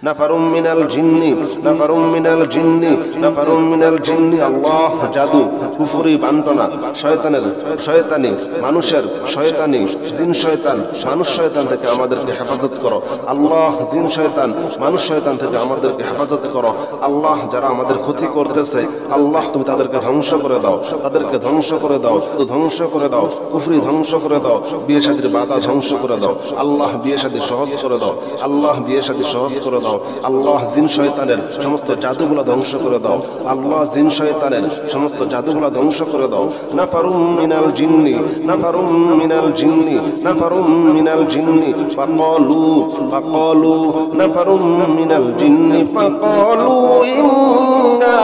نفر من الجن نفر من الجن نفر من الجن الله জাদু কুফরি বান্টনা শয়তানের শয়তানি মানুষের শয়তানি জিন শয়তান মানুষ শয়তান থেকে আমাদেরকে হেফাজত করো। আল্লাহ জিন শয়তান মানুষ শয়তান থেকে আমাদেরকে হেফাজত করো। আল্লাহ যারা আমাদের ক্ষতি করতেছে আল্লাহ তুমি তাদেরকে ধ্বংস করে দাও, তাদেরকে ধ্বংস করে দাও, ধ্বংস করে দাও, কুফরি ধ্বংস করে দাও, বিয়ে শাদীর বাধা ধ্বংস করে দাও। আল্লাহ বিয়ে শাদী সহজ করে দাও, আল্লাহ বিয়ে শাদী সহজ করে দাও। আল্লাহ জিন শয়তানের সমস্ত জাদুগুলো ধ্বংস করে দাও, আল্লাহ জিন শয়তানের সমস্ত জাদুগুলো ধ্বংস করে দাও। নাফারুম মিনাল জিন্নি নাফারুম মিনাল জিন্নি নাফারুম মিনাল জিন্নি ফাকালু নাফারুম মিনাল জিন্নি ফাকালু ইন্না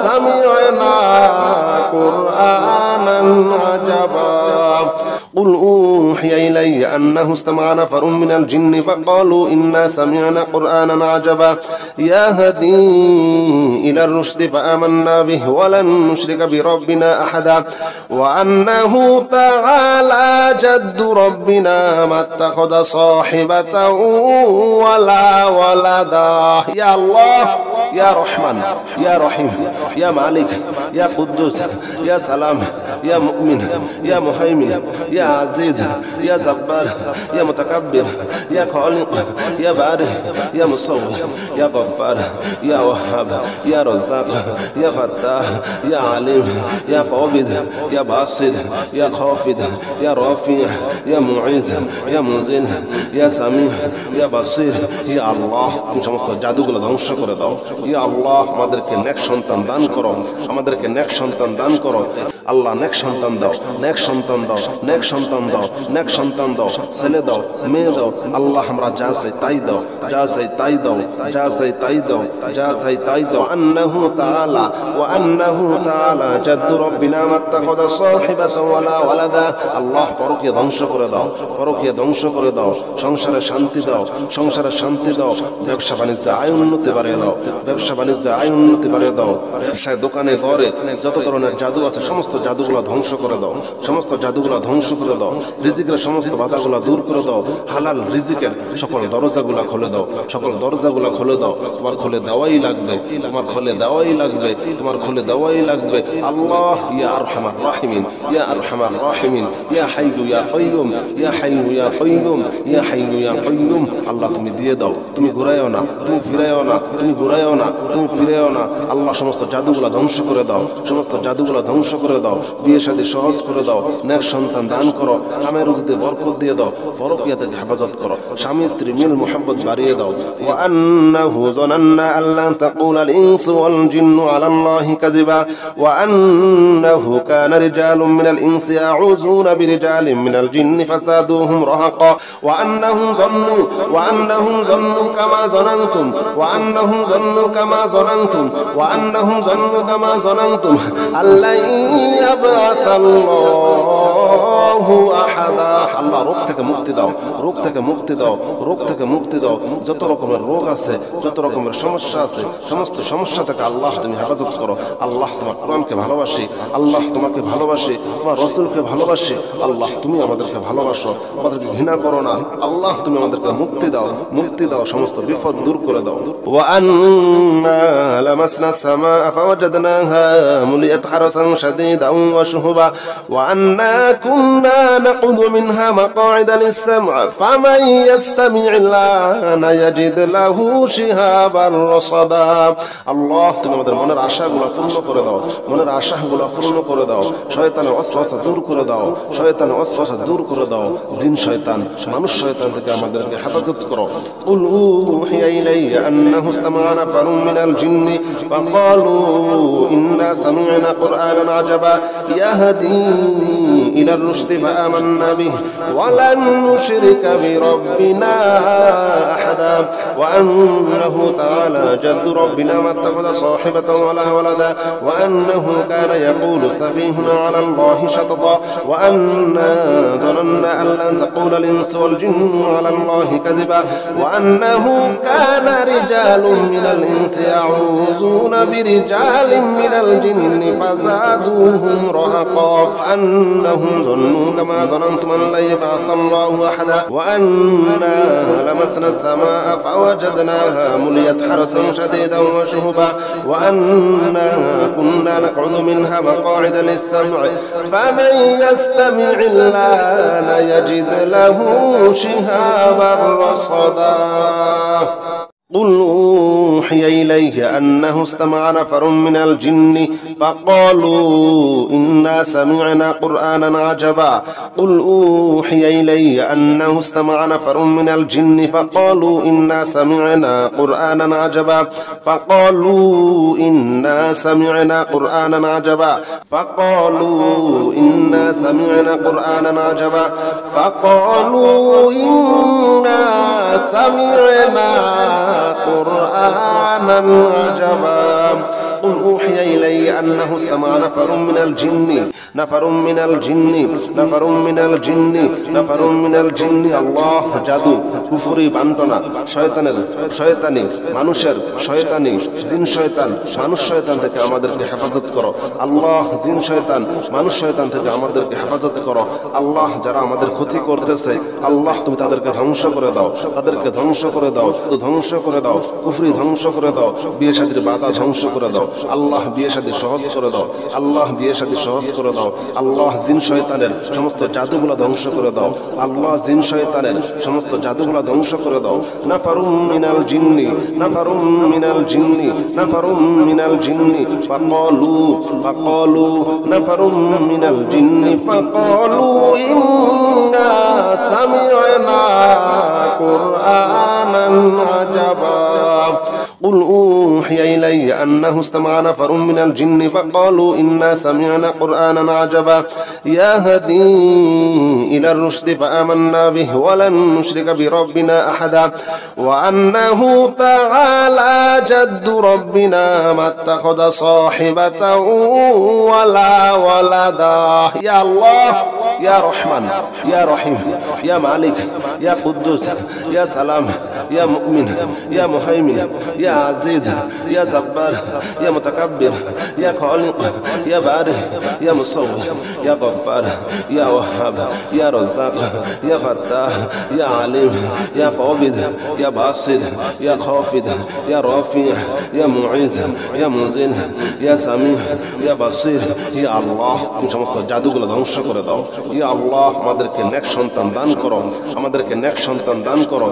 সামি'না কুরআনান আজাবা قل أوحي إلي أنه استمع نفر من الجن فقالوا إنا سمعنا قرآنا عجبا يهدي إلى الرشد فآمنا به ولن نشرك بربنا أحدا وأنه تعالى جد ربنا ما اتخذ صاحبة ولا ولدا يا الله يا رحمن يا رحيم يا مالك يا قدوس يا سلام يا مؤمن يا مهيمن يا عزيز يا جبار يا متكبر يا خالق يا بارئ يا مصور يا غفار يا وهاب يا رزاق يا فتاح يا عليم يا قابض يا باسط يا خافض يا رافع يا معز يا منزل يا سميع يا بصير يا الله তুমি সমস্ত জাদুগুলো ধ্বংস করে দাও ইয়া আল্লাহ আমাদেরকে নেক সন্তান দান করো আমাদেরকে নেক সন্তান দান করো আল্লাহ নেক সন্তান দাও নেক সন্তান দাও নেক সন্তান দাও নেক সন্তান দাও ছেলে দাও মেয়ে দাও আল্লাহ আমরা যা চাই তাই দাও যা চাই তাই দাও যা চাই তাই দাও যা চাই তাই দাও আন্নাহু তাআলা ওয়া আন্নাহু তাআলা জাদ্দু রব্বিনা মাত্তাখাযা সাহিবাতান ওয়ালা ওয়ালাদা আল্লাহ পরকীয়া ধ্বংস করে দাও পরকীয়া ধ্বংস করে দাও সংসারে শান্তি দাও সংসারে শান্তি দাও ব্যবসা বাণিজ্যে আয় উন্নতি বাড়িয়ে দাও ব্যবসা বাণিজ্যে আয় উন্নতি বাড়িয়ে দাও ব্যবসায় দোকানে ঘরে যত ধরনের জাদু আছে সমস্ত জাদুগুলো ধ্বংস করে দাও সমস্ত জাদুগুলো ধ্বংস করে দাও রিজিকের সমস্ত বাধাগুলো দূর করে দাও হালাল রিজিকের সকল দরজাগুলো খুলে দাও সকল দরজাগুলো খুলে দাও তোমার খুলে দেওয়াই লাগবে তোমার খুলে দেওয়াই লাগবে তোমার খুলে দেওয়াই লাগবে আল্লাহ ইয়া আরহামার রাহিমিন ইয়া আরহামার রাহিমিন ইয়া হাইয়ু ইয়া কাইয়ুম ইয়া হাইয়ু ইয়া কাইয়ুম ইয়া হাইয়ু ইয়া কাইয়ুম আল্লাহ তুমি দিয়ে দাও তুমি ঘুরাইও না তুমি ফিরাইও না তুমি ঘুরাইও না তুমি ফিরাইও না আল্লাহ সমস্ত জাদুগুলো ধ্বংস করে দাও সমস্ত জাদুগুলো ধ্বংস করে দাও বিয়ে শাদী সহজ করে দাও নেক সন্তান দান করো কামের রুজিতে বরকত দিয়ে দাও পরকীয়া থেকে হেফাজত করো স্বামী স্ত্রী মিল মুহাব্বত বাড়িয়ে দাও ওয়া আন্নাহু যানান্না আল্লা তাকুলাল ইনসু ওয়াল জিন্নু আলা আল্লাহি কাযিবা ওয়া আন্নাহু কানা রিজালুম মিনাল ইনসি ইয়াউযুনা বিরিজালিন মিনাল জিন্নি ফাসাদুহুম রাহাকা ওয়া আন্নাহুম যান্নু কামা যানানতুম ওয়া আন্নাহুম যান্নু কামা যানানতুম ওয়া আন্নাহুম যান্নু কামা যানানতুম আল্লা ইয়াবআসাল্লাহু আহাদা আল্লাহ রোগ থেকে মুক্তি দাও রোগ থেকে মুক্তি দাও রোগ থেকে মুক্তি দাও যত রকমের রোগ আছে যত রকমের সমস্যা আছে সমস্ত সমস্যা থেকে আল্লাহ তুমি হেফাজত করো আল্লাহ তোমার কোরআনকে ভালোবাসি আল্লাহ তোমাকে ভালোবাসি তোমার রাসূলকে ভালোবাসি আল্লাহ তুমি আমাদেরকে ভালোবাসো আমাদেরকে ঘৃণা করো না আল্লাহ তুমি আমাদেরকে মুক্তি দাও সমস্ত বিপদ দূর করে দাও ওয়া আন্না লামাসনা সামা ফাওয়াজাদনাহা মুলিয়াত হারাসান শাদীদান ওয়া শুহুবা ওয়া আন্না কুন্না নাকুদু মিনহা মাকআইদা লিস-সাম'i ফামান ইয়াস্তামি'িল্লানা ইয়াজিদ লাহু শিহাবার রাসাদা আল্লাহ তুমি আমাদের মনের আশাগুলো পূর্ণ করে দাও মনের আশাগুলো পূর্ণ করে দাও শয়তানের ওয়াসওয়াসা দূর করে দাও শয়তানের ওয়াসওয়াসা দূর করে দাও জিন শয়তান মানুষ শয়তান থেকে আমাদেরকে হেফাজত করো কুল উহিয়া ইলাইয়া আন্নাহু ইসতামা'a নাফারুম মিনাল জিন্নি ফাকালু ইন্না সামি'না কুরআনান আজাবা ইয়াহদি ইলার রুশদি ফাআমান্না বিহি ওয়া লান নুশরিকা বিরাব্বিনা আহাদা ওয়া আন্নাহু তাআলা জাদ্দু রাব্বিনা মাত্তাখাযা সাহিবাতান ওয়ালা ওয়ালাদা ওয়া আন্নাহু কানা ইয়াকুলু সাফীহুনা আলা আল্লাহি শাতাতা ওয়া আন্না যানান্না আন লান তাকুলাল ইনসু ওয়াল জিন্নু আলা আল্লাহি কাযিবা ওয়া আন্নাহু কানা রিজালুম মিনাল ইনসি ইয়াউযুনা বিরিজালিন মিনাল জিন্নি ফাযাদুহুম রাহাকা আন্নাহুম যান্নু কামা যানানতুম আন লা ইয়াবআসাল্লাহু আহাদা ওয়া আন্না লামাসনা সামা'a ফাওয়াজাদনাহা মুলিয়াত হারাসান শাদীদান ওয়া শুহুবা ওয়া আন্না কুন্না নাকউদু মিনহা মাকআইদা লিস-সাম'i ফামান ইয়াস্তামি'িল্লানা ইয়াজিদ লাহু শিহাবার রাসাদা قل أوحي إليه أنه استمع نفر من الجن فقالوا إنا سمعنا قرآنا عجبا قل أوحي إلي أنه استمع نفر من الجن فقالوا إنا سمعنا قرآنا عجبا فقالوا إنا سمعنا قرآنا عجبا فقالوا إنا سمعنا قرآنا عجبا فقالوا إنا سمعنا قرآنا عجبا قل أوحي إلي أنه استمع نفر من الجن আল্লাহ জাদু কুফরি বান্টনা শয়তানি মানুষের শয়তানি জিন শয়তান মানুষ শয়তান থেকে আমাদেরকে হেফাজত করো আল্লাহ। জিন শয়তান মানুষ শয়তান থেকে আমাদেরকে হেফাজত করো আল্লাহ। যারা আমাদের ক্ষতি করতেছে আল্লাহ তুমি তাদেরকে ধ্বংস করে দাও, তাদেরকে ধ্বংস করে দাও, ধ্বংস করে দাও, কুফরি ধ্বংস করে দাও, বিয়ে শাদীর বাধা ধ্বংস করে দাও আল্লাহ। বিয়ে শাদী সহজ করে দাও আল্লাহ, বিয়ে শাদী সহজ করে দাও আল্লাহ। জিন শয়তানের সমস্ত জাদুগুলা ধ্বংস করে দাও আল্লাহ। জিন শয়তানের সমস্ত জাদুগুলা ধ্বংস করে দাও। নাফারুম মিনাল জিন্নি ফাকালু নাফারুম মিনাল জিন্নি ফাকালু ইন্না সামি'না কুরআনান আজাবা قل أوحي إلي أنه استمع نفر من الجن فقالوا إنا سمعنا قرآنا عجبا يهدي إلى الرشد فآمنا به ولن نشرك بربنا أحدا وأنه تعالى جد ربنا ما اتخذ صاحبة ولا ولدا يا الله يا رحمن يا رحيم يا مالك يا قدوس يا سلام يا مؤمن يا مهيمن يا عزيز يا جبار يا متكبر يا خالق يا بارئ يا مصور يا غفار يا وهاب يا رزاق يا فتاح يا عليم يا قابض يا باسط يا خافض يا رافع يا معز يا منزل يا سميع يا بصير يا الله তুমি সমস্ত জাদুগুলো ধ্বংস করে দাও ইয়া আল্লাহ। আমাদেরকে নেক সন্তান দান করো, আমাদেরকে নেক সন্তান দান করো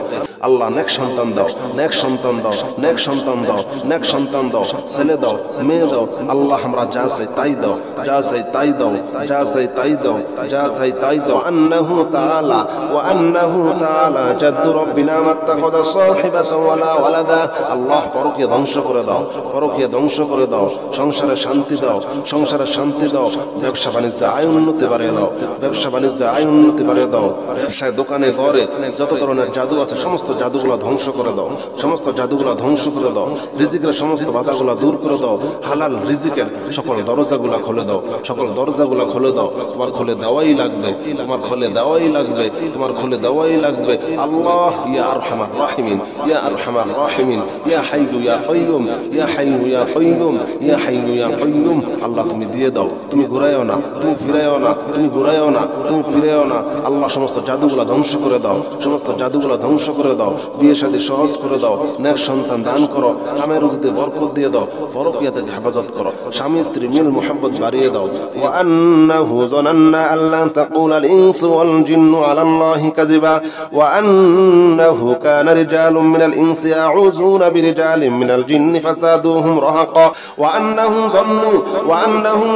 আল্লাহ। নেক সন্তান দাও, নেক সন্তান দাও, নেক সন্তান দাও, নেক সন্তান দাও, ছেলে দাও, মেয়ে দাও আল্লাহ। আমরা যা চাই তাই দাও, যা চাই তাই দাও, যা চাই তাই দাও, যা চাই তাই দাও। আন্নাহু তাআলা ওয়া আন্নাহু তাআলা জাদ্দু রব্বিনা মাত্তাখাযা সাহিবাতান ওয়ালা ওয়ালাদা আল্লাহ। পরকীয়া ধ্বংস করে দাও, পরকীয়া ধ্বংস করে দাও, সংসারে শান্তি দাও, সংসারে শান্তি দাও, ব্যবসা বাণিজ্যে আয় উন্নতি বাড়িয়ে দাও, ব্যবসা বাণিজ্যে আয় উন্নতি বাড়িয়ে দাও, ব্যবসায় দোকানে ঘরে যত ধরনের জাদু আছে সমস্ত জাদুগুলো ধ্বংস করে দাও, সমস্ত জাদুগুলো ধ্বংস করে দাও। রিজিকের সমস্ত বাধাগুলো দূর করে দাও, হালাল রিজিকের সকল দরজাগুলো খুলে দাও, সকল দরজাগুলো খুলে দাও। তোমার খুলে দেওয়াই লাগবে, তোমার খুলে দেওয়াই লাগবে, তোমার খুলে দেওয়াই লাগবে আল্লাহ। ইয়া আরহামার রাহিমিন ইয়া আরহামার রাহিমিন ইয়া হাইয়্যু ইয়া কাইয়্যুম ইয়া হাইয়্যু ইয়া কাইয়্যুম ইয়া হাইয়্যু ইয়া কাইয়্যুম আল্লাহ তুমি দিয়ে দাও, তুমি ঘুরাইও না, তুমি ফিরাইও না, তুমি ঘুরাইও না, তুমি ফিরাইও না আল্লাহ। সমস্ত জাদুগুলো ধ্বংস করে দাও, সমস্ত জাদুগুলো ধ্বংস করে দাও। বিয়ে শাদী সহজ করে দাও, নেক সন্তান দান করো, কামের রুজিতে বরকত দিয়ে দাও, পরকীয়া থেকে হেফাজত করো, স্বামী স্ত্রী মিল মুহাব্বত বাড়িয়ে দাও। ওয়া আন্নাহু যানান্না আল্লা তাকুলা আল ইনসু ওয়াল জিন্নু আলা আল্লাহি কাযিবা ওয়া আন্নাহু কানা রিজালুম মিনাল ইনসি ইয়াউযুনা বিরিজালিন মিনাল জিন্নি ফাসাদুহুম রাহাকা ওয়া আন্নাহুম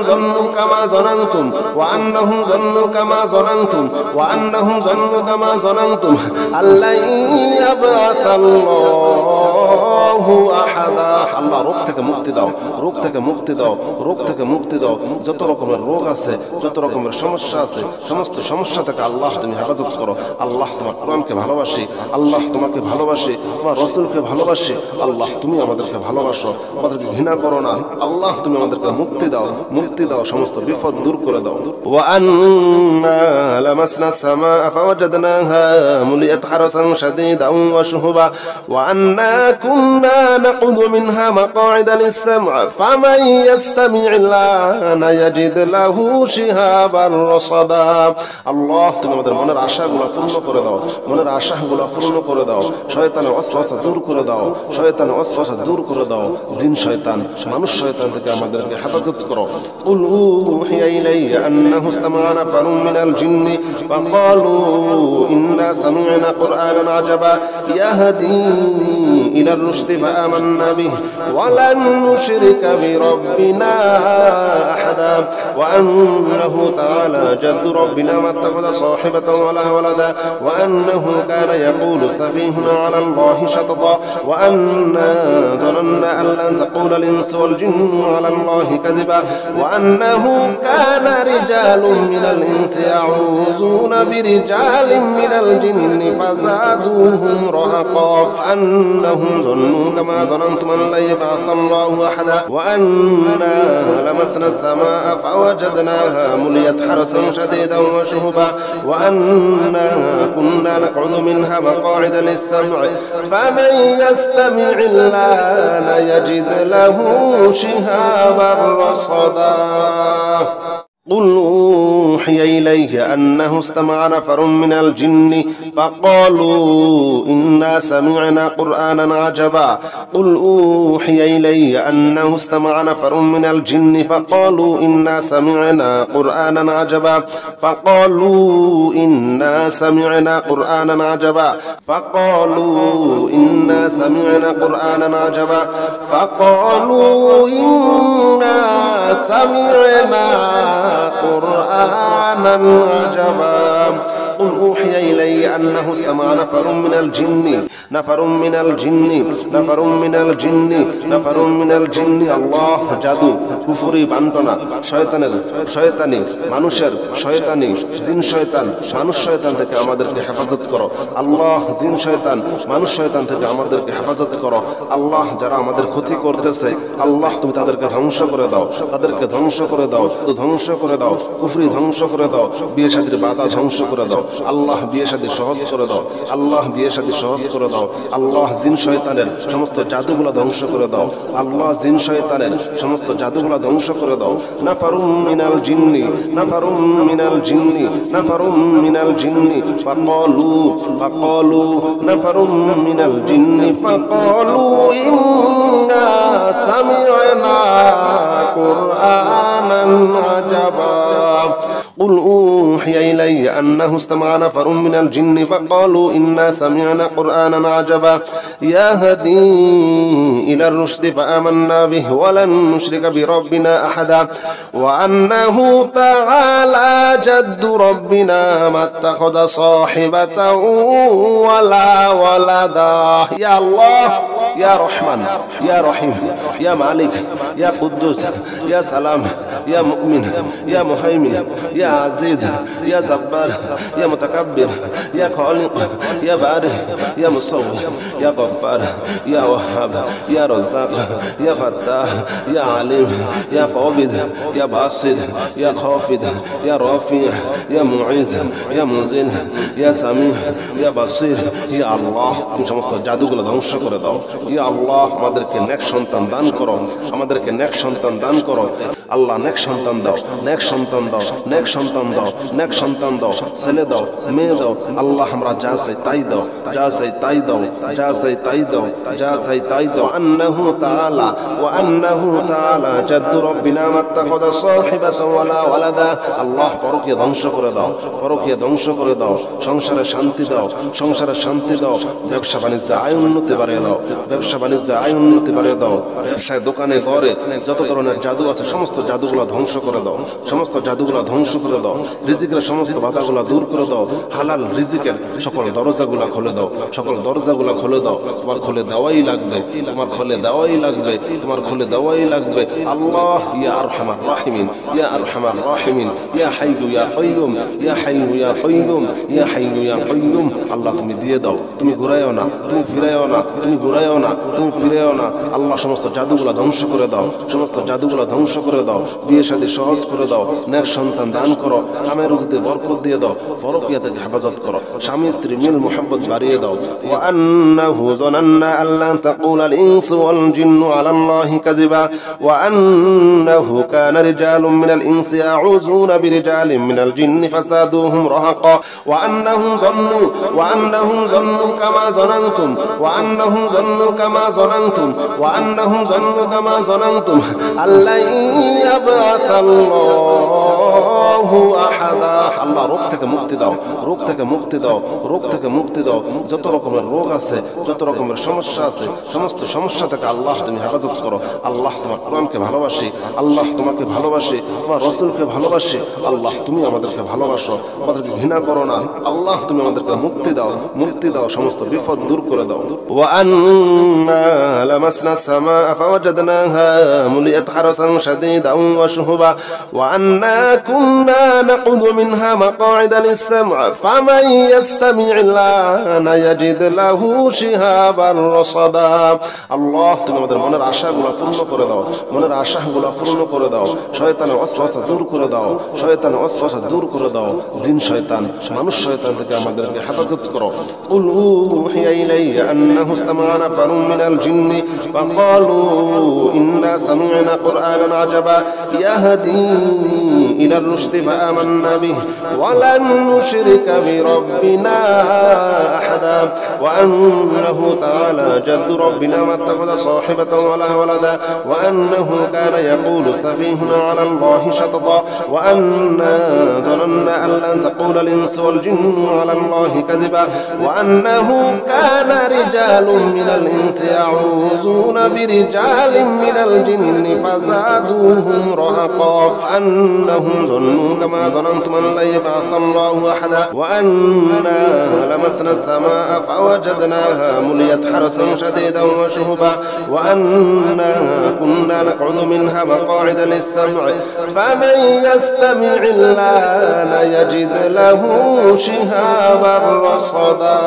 যান্নু কামা যানানতুম ওয়া আন্নাহুম যান্নু কামা যানানতুম ওয়া আন্নাহুম যান্নু কামা যানানতুম আল্লা ইয়াবআসাল্লাহু আহাদা আল্লাহ। রোগ থেকে মুক্তি দাও, রোগ থেকে মুক্তি দাও, রোগ থেকে মুক্তি দাও। যত রকমের রোগ আছে, যত রকমের সমস্যা আছে, সমস্ত সমস্যা থেকে আল্লাহ তুমি হেফাজত করো আল্লাহ। তোমার কোরআনকে ভালোবাসি আল্লাহ, তোমাকে ভালোবাসি, তোমার রাসূলকে ভালোবাসি আল্লাহ। তুমি আমাদেরকে ভালোবাসো, আমাদেরকে ঘৃণা করো না আল্লাহ। তুমি আমাদেরকে মুক্তি দাও, মুক্তি দাও, সমস্ত বিপদ দূর করে দাও। ওয়া আন্না লামাসনা সামা ফাওয়াজাদনাহা মুলিয়াত হারাসান শাদীদান ওয়া শুহুবা ওয়া আন্না কুন্না নাকুযু মিনহা মাকআইদা লিস-সাম'i ফামান ইয়াস্তামি'il আনা ইয়াজিদ লাহু শিহাবান রাসাদা আল্লাহ। তুমি আমাদের মনের আশাগুলো পূর্ণ করে দাও, মনের আশাগুলো পূর্ণ করে দাও। শয়তানের ওয়াসওয়াসা দূর করে দাও, শয়তানের ওয়াসওয়াসা দূর করে দাও। জিন শয়তান মানুষ শয়তান থেকে আমাদেরকে হেফাজত করো। কুল উহিয়া ইলাইয়া আন্নাহু ইসতামা'a নাফারুম মিনাল জিন্নি ফাকালু ইন্না সামি'না কুরআনান আজাবা ইয়াহদি ইলার রুশদি ফাআমান্না বিহি ওয়া লান নুশরিকা বিরাব্বিনা আহাদা ওয়া আন্নাহু তাআলা জাদ্দু রাব্বিনা মাত্তাখাযা সাহিবাতান ওয়ালা ওয়ালাদা ওয়া আন্নাহু কানা ইয়াকুলু সাফীহুনা আলা আল্লাহি শাতাতা ওয়া আন্না যানান্না আন লান তাকুলা আল ইনসু ওয়াল জিন্নু আলা আল্লাহি কাযিবা ওয়া আন্নাহু কানা রিজালুম মিনাল ইনসি ইয়াউযুনা বিরিজালিন মিনাল জিন্নি ফাযাদুহুম রাহাকা আন্নাহুম যান্নু كما ظننتم أن لن يبعث الله أحدا وأنا لمسنا السماء فوجدناها مليت حرسا شديدا وشهبا وأنا كنا نقعد منها مقاعد للسمع فمن يستمع الآن يجد له شهابا رصدا قل أوحي إلي أنه استمع نفر من الجن فقالوا إنا سمعنا قرآنا عجبا قل أوحي إلي أنه استمع نفر من الجن فقالوا إنا سمعنا قرآنا عجبا فقالوا إنا سمعنا قرآنا عجبا فقالوا إنا سمعنا قرآنا عجبا فقالوا إنا سمعنا قرآنا عجبا قل أوحي إلي أنه استمع نفر من الجن الله জাদু কুফরি বান্টনা শয়তানি মানুষের শয়তানি জিন শয়তান মানুষ শয়তান থেকে আমাদেরকে হেফাজত করো আল্লাহ জিন শয়তান মানুষ শয়তান থেকে আমাদেরকে হেফাজত করো আল্লাহ যারা আমাদের ক্ষতি করতেছে আল্লাহ তুমি তাদেরকে ধ্বংস করে দাও ধ্বংস করে দাও কুফরি ধ্বংস করে দাও বিয়ে শাদীর বাধা ধ্বংস করে দাও আল্লাহ বিয়ে শাদী সহজ করে দাও আল্লাহ জিন শয়তানের সমস্ত জাদুগুলো ধ্বংস করে দাও আল্লাহ জিন শয়তানের সমস্ত জাদুগুলো ধ্বংস করে দাও নাফারুম মিনাল জিন্নি ফাকালু নাফারুম মিনাল জিন্নি ফাকালু ইন্না সামি'না কুরআনান আজাবা قل أوحي إلي أنه استمع نفر من الجن فقالوا إنا سمعنا قرآنا عجبا يهدي إلى الرشد فآمنا به ولن نشرك بربنا أحدا وأنه تعالى جد ربنا ما اتخذ صاحبة ولا ولدا يا الله يا رحمن يا رحيم يا مالك يا قدوس يا سلام يا مؤمن يا مهيمن يا عزيز يا جبار يا متكبر يا خالق يا بارئ يا مصور يا غفار يا وهاب يا رزاق يا فتاح يا عليم يا قابض يا باسط يا خافض يا رافع يا معز يا منزل يا سميع يا بصير يا الله তুমি সমস্ত জাদুগুলো ধ্বংস করে দাও ইয়া আল্লাহ আমাদেরকে নেক সন্তান দান করো আল্লাহ নেক সন্তান দাও ছেলে দাও মেয়ে দাও আল্লাহ আমরা যা চাই তাই দাও আন্নাহু তাআলা জাদ্দু রব্বিনা মাত্তাখাযা সাহিবাতান ওয়ালা ওয়ালাদা আল্লাহ পরকীয়া ধ্বংস করে দাও সংসারে শান্তি দাও ব্যবসা বাণিজ্য আয় উন্নতি বাড়িয়ে দাও ব্যবসায় দোকানে ঘরে যত ধরনের জাদু আছে সমস্ত জাদুগুলো ধ্বংস করে দাও রিজিকের সমস্ত বাধাগুলো দূর করে দাও হালাল রিজিকের সকল দরজাগুলো খুলে দাও তোমার খুলে দেওয়াই লাগবে আল্লাহ ইয়া আরহামার রাহিমিন ইয়া হাইয়্যু ইয়া কাইয়্যুম আল্লাহ তুমি দিয়ে দাও তুমি ঘুরাইও না তুমি ফিরাইও না আল্লাহ সমস্ত জাদুগুলো ধ্বংস করে দাও বিয়ে শাদী সহজ করে দাও নেক সন্তান দান করো কামের রুজিতে বরকত দিয়ে দাও পরকীয়া থেকে হেফাজত করো স্বামী স্ত্রী মিল মুহাব্বত বাড়িয়ে দাও ওয়া আন্নাহু যানান্না আল্লা তাকুলাল ইনসু ওয়াল জিন্নু আলাল্লাহি কাযিবা ওয়া আন্নাহু কানা রিজালুম মিনাল ইনসি ইয়াউযুনা বিরিজালিন মিনাল জিন্নি ফাসাদুহুম রাহাকা ওয়া আন্নাহুম যান্নু কামা যানানতুম আল্লা ইয়াবআসাল্লাহু আহাদা আল্লাহ রোগ থেকে মুক্তি দাও যত রকমের রোগ আছে যত রকমের সমস্যা আছে সমস্ত সমস্যা থেকে আল্লাহ তুমি হেফাজত করো আল্লাহ তোমার কোরআনকে ভালোবাসি আল্লাহ তোমাকে ভালোবাসি তোমার রাসূলকে ভালোবাসি আল্লাহ তুমি আমাদেরকে ভালোবাসো আমাদেরকে ঘৃণা করো না আল্লাহ তুমি আমাদেরকে মুক্তি দাও সমস্ত বিপদ দূর করে দাও ওয়া আন্না লামাসনা সামা ফাওয়াজাদনাহা মুলিয়াত হারাসান শাদীদান ওয়া শুহুবা ওয়া আন্না كنا نقعد منها مقاعد للسمع فمن يستمع الآن يجد له شهابا رصدا আল্লাহ তুমি আমাদের মনের আশাগুলো পূর্ণ করে দাও, মনের আশাগুলো পূর্ণ করে দাও, শয়তানের ওয়াসওয়াসা দূর করে দাও, শয়তানের ওয়াসওয়াসা দূর করে দাও, জিন শয়তান মানুষ শয়তান থেকে আমাদেরকে হেফাজত করো। কুল উহিয়া ইলাইয়া আন্নাহু ইসতামা'a নাফারুম মিনাল জিন্নি ফাকালু ইন্না সামি'না কুরআনান আজাবা ইয়াহদি ইলার রুশদি ফাআমান্না বিহি ওয়া লান নুশরিকা বিরাব্বিনা আহাদা ওয়া আন্নাহু তাআলা জাদ্দু রাব্বিনা মা ইত্তাখাযা সাহিবাতান ওয়া লা ওয়ালাদা ওয়া আন্নাহু কানা ইয়াকুলু সাফীহুনা আলা আল্লাহি শাতাতা ওয়া আন্না ظننا أن لن تقول الإنس والجن على الله كذبا وأنه كان رجال من الإنس يعوذون برجال من الجن فزادوهم رهقا أنهم ظنوا كما ظننتم أن لن يبعث الله أحدا وأنا لمسنا السماء فوجدناها مليت حرسا شديدا وشهبا وأنا كنا نقعد منها مقاعد للسمع فمن يستمع الآن يجد له شهابا رصدا